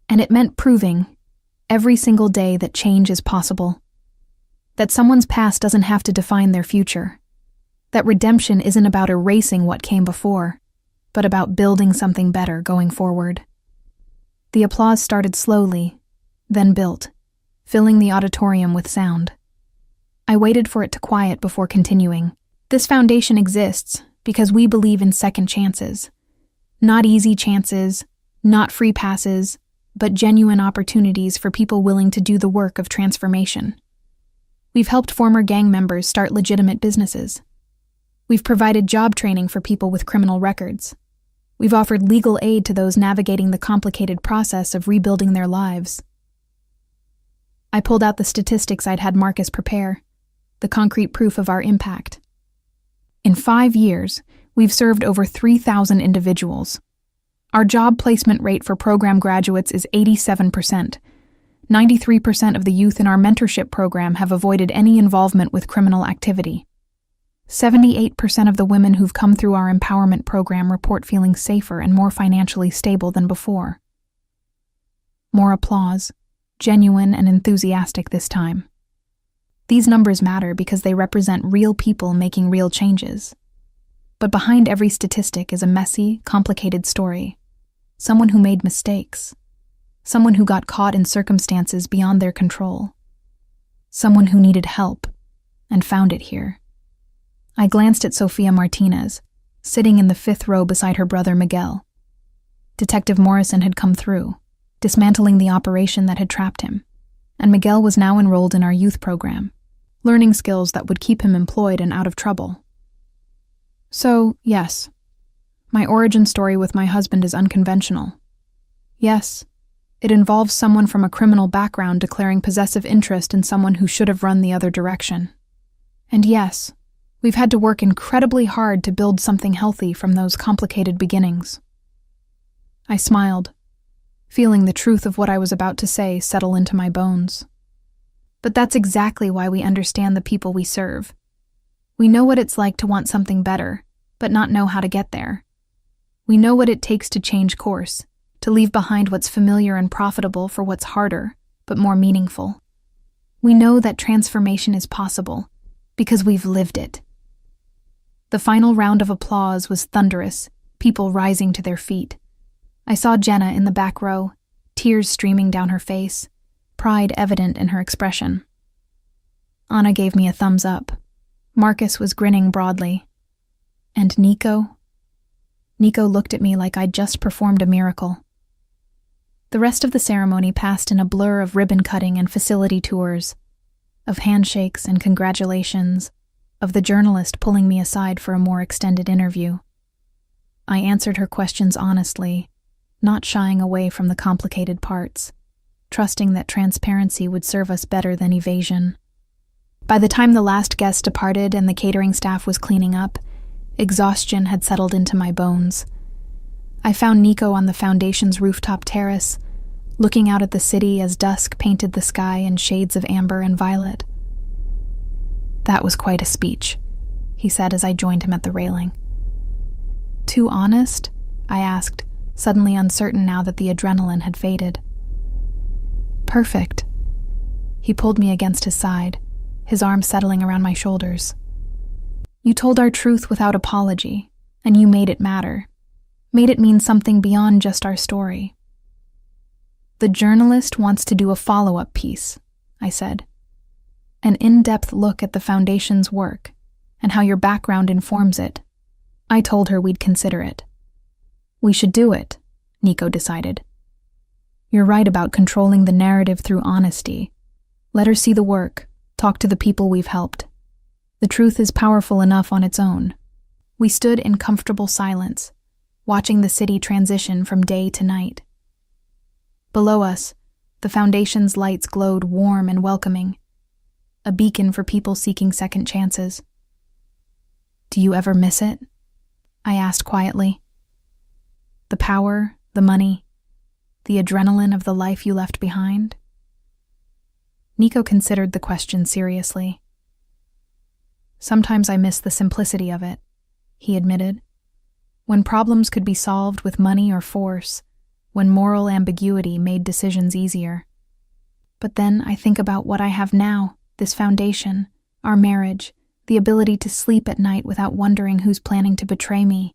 And it meant proving, every single day, that change is possible. That someone's past doesn't have to define their future. That redemption isn't about erasing what came before, but about building something better going forward. The applause started slowly, then built, filling the auditorium with sound. I waited for it to quiet before continuing. This foundation exists because we believe in second chances. Not easy chances, not free passes, but genuine opportunities for people willing to do the work of transformation. We've helped former gang members start legitimate businesses. We've provided job training for people with criminal records. We've offered legal aid to those navigating the complicated process of rebuilding their lives. I pulled out the statistics I'd had Marcus prepare, the concrete proof of our impact. In 5 years, we've served over 3,000 individuals. Our job placement rate for program graduates is 87%. 93% of the youth in our mentorship program have avoided any involvement with criminal activity. 78% of the women who've come through our empowerment program report feeling safer and more financially stable than before. More applause, genuine and enthusiastic this time. These numbers matter because they represent real people making real changes. But behind every statistic is a messy, complicated story. Someone who made mistakes. Someone who got caught in circumstances beyond their control. Someone who needed help and found it here. I glanced at Sofia Martinez, sitting in the 5th row beside her brother Miguel. Detective Morrison had come through, dismantling the operation that had trapped him, and Miguel was now enrolled in our youth program, learning skills that would keep him employed and out of trouble. So, yes, my origin story with my husband is unconventional. Yes, it involves someone from a criminal background declaring possessive interest in someone who should have run the other direction. And yes, we've had to work incredibly hard to build something healthy from those complicated beginnings. I smiled, feeling the truth of what I was about to say settle into my bones. But that's exactly why we understand the people we serve. We know what it's like to want something better, but not know how to get there. We know what it takes to change course, to leave behind what's familiar and profitable for what's harder, but more meaningful. We know that transformation is possible, because we've lived it. The final round of applause was thunderous, people rising to their feet. I saw Jenna in the back row, tears streaming down her face, pride evident in her expression. Anna gave me a thumbs up. Marcus was grinning broadly. And Nico? Nico looked at me like I'd just performed a miracle. The rest of the ceremony passed in a blur of ribbon cutting and facility tours, of handshakes and congratulations, of the journalist pulling me aside for a more extended interview. I answered her questions honestly, not shying away from the complicated parts, trusting that transparency would serve us better than evasion. By the time the last guest departed and the catering staff was cleaning up, exhaustion had settled into my bones. I found Nico on the foundation's rooftop terrace, looking out at the city as dusk painted the sky in shades of amber and violet. That was quite a speech, he said as I joined him at the railing. Too honest? I asked, suddenly uncertain now that the adrenaline had faded. Perfect. He pulled me against his side, his arm settling around my shoulders. You told our truth without apology, and you made it matter. Made it mean something beyond just our story. The journalist wants to do a follow-up piece, I said. An in-depth look at the Foundation's work, and how your background informs it. I told her we'd consider it. We should do it, Nico decided. You're right about controlling the narrative through honesty. Let her see the work, talk to the people we've helped. The truth is powerful enough on its own. We stood in comfortable silence, watching the city transition from day to night. Below us, the Foundation's lights glowed warm and welcoming, a beacon for people seeking second chances. Do you ever miss it? I asked quietly. The power, the money, the adrenaline of the life you left behind? Nico considered the question seriously. Sometimes I miss the simplicity of it, he admitted. When problems could be solved with money or force, when moral ambiguity made decisions easier. But then I think about what I have now, this foundation, our marriage, the ability to sleep at night without wondering who's planning to betray me.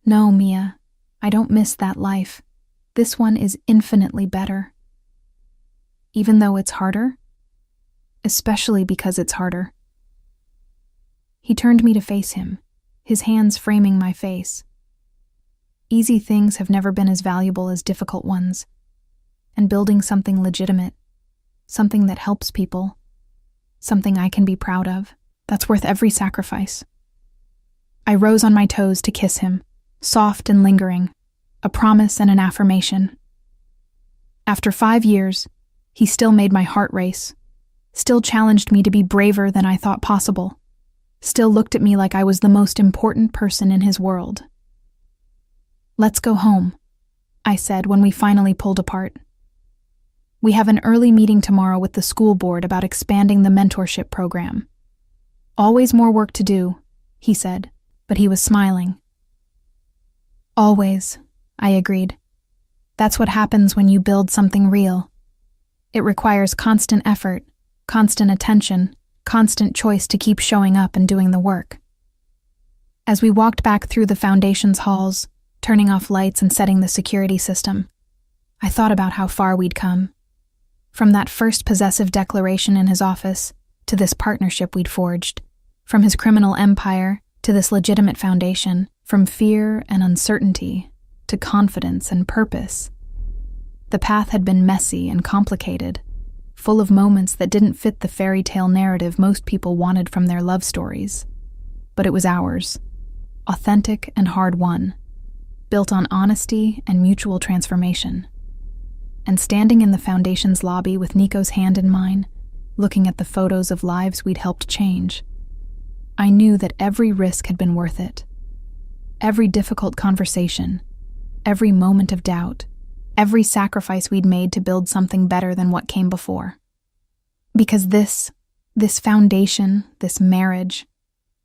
No, Mia, I don't miss that life. This one is infinitely better. Even though it's harder? Especially because it's harder. He turned me to face him, his hands framing my face. Easy things have never been as valuable as difficult ones. And building something legitimate, something that helps people, something I can be proud of, that's worth every sacrifice. I rose on my toes to kiss him, soft and lingering, a promise and an affirmation. After 5 years, he still made my heart race, still challenged me to be braver than I thought possible, still looked at me like I was the most important person in his world. Let's go home, I said when we finally pulled apart. We have an early meeting tomorrow with the school board about expanding the mentorship program. Always more work to do, he said, but he was smiling. Always, I agreed. That's what happens when you build something real. It requires constant effort, constant attention, constant choice to keep showing up and doing the work. As we walked back through the foundation's halls, turning off lights and setting the security system, I thought about how far we'd come. From that first possessive declaration in his office to this partnership we'd forged, from his criminal empire to this legitimate foundation, from fear and uncertainty to confidence and purpose. The path had been messy and complicated, full of moments that didn't fit the fairy tale narrative most people wanted from their love stories. But it was ours, authentic and hard-won, built on honesty and mutual transformation. And standing in the foundation's lobby with Nico's hand in mine, looking at the photos of lives we'd helped change, I knew that every risk had been worth it. Every difficult conversation, every moment of doubt, every sacrifice we'd made to build something better than what came before. Because this foundation, this marriage,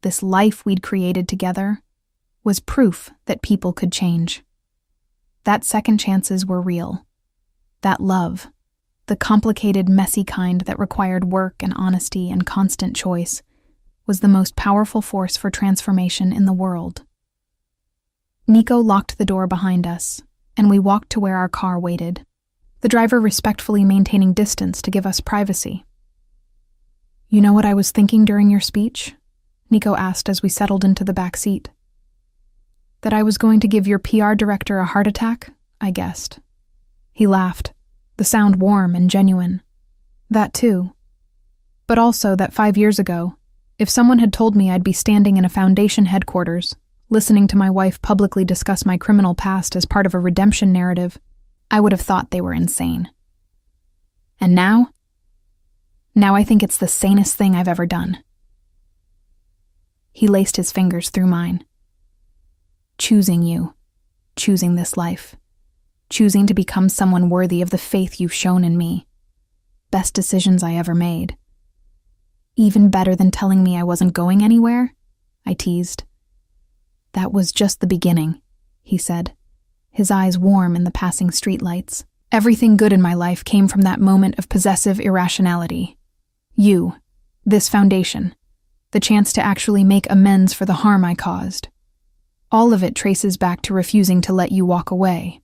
this life we'd created together, was proof that people could change. That second chances were real. That love, the complicated, messy kind that required work and honesty and constant choice, was the most powerful force for transformation in the world. Nico locked the door behind us, and we walked to where our car waited, the driver respectfully maintaining distance to give us privacy. "You know what I was thinking during your speech?" Nico asked as we settled into the back seat. "That I was going to give your PR director a heart attack?" I guessed. He laughed, the sound warm and genuine. "That too. But also that 5 years ago, if someone had told me I'd be standing in a foundation headquarters, listening to my wife publicly discuss my criminal past as part of a redemption narrative, I would have thought they were insane. And now I think it's the sanest thing I've ever done." He laced his fingers through mine. "Choosing you, choosing this life, choosing to become someone worthy of the faith you've shown in me. Best decisions I ever made." "Even better than telling me I wasn't going anywhere?" I teased. "That was just the beginning," he said, his eyes warm in the passing streetlights. "Everything good in my life came from that moment of possessive irrationality. You, this foundation, the chance to actually make amends for the harm I caused. All of it traces back to refusing to let you walk away."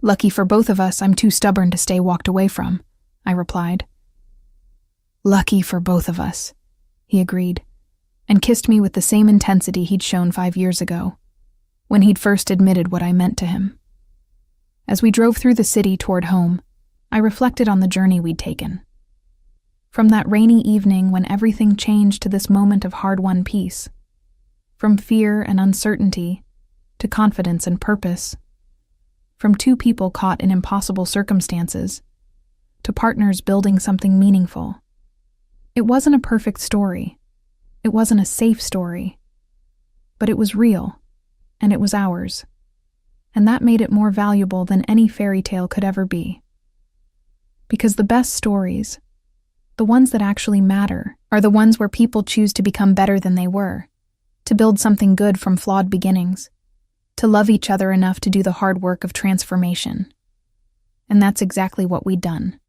"Lucky for both of us, I'm too stubborn to stay walked away from," I replied. "Lucky for both of us," he agreed, and kissed me with the same intensity he'd shown 5 years ago, when he'd first admitted what I meant to him. As we drove through the city toward home, I reflected on the journey we'd taken. From that rainy evening when everything changed to this moment of hard-won peace. From fear and uncertainty to confidence and purpose. From two people caught in impossible circumstances to partners building something meaningful. It wasn't a perfect story. It wasn't a safe story. But it was real, and it was ours. And that made it more valuable than any fairy tale could ever be. Because the best stories, the ones that actually matter, are the ones where people choose to become better than they were, to build something good from flawed beginnings, to love each other enough to do the hard work of transformation. And that's exactly what we'd done.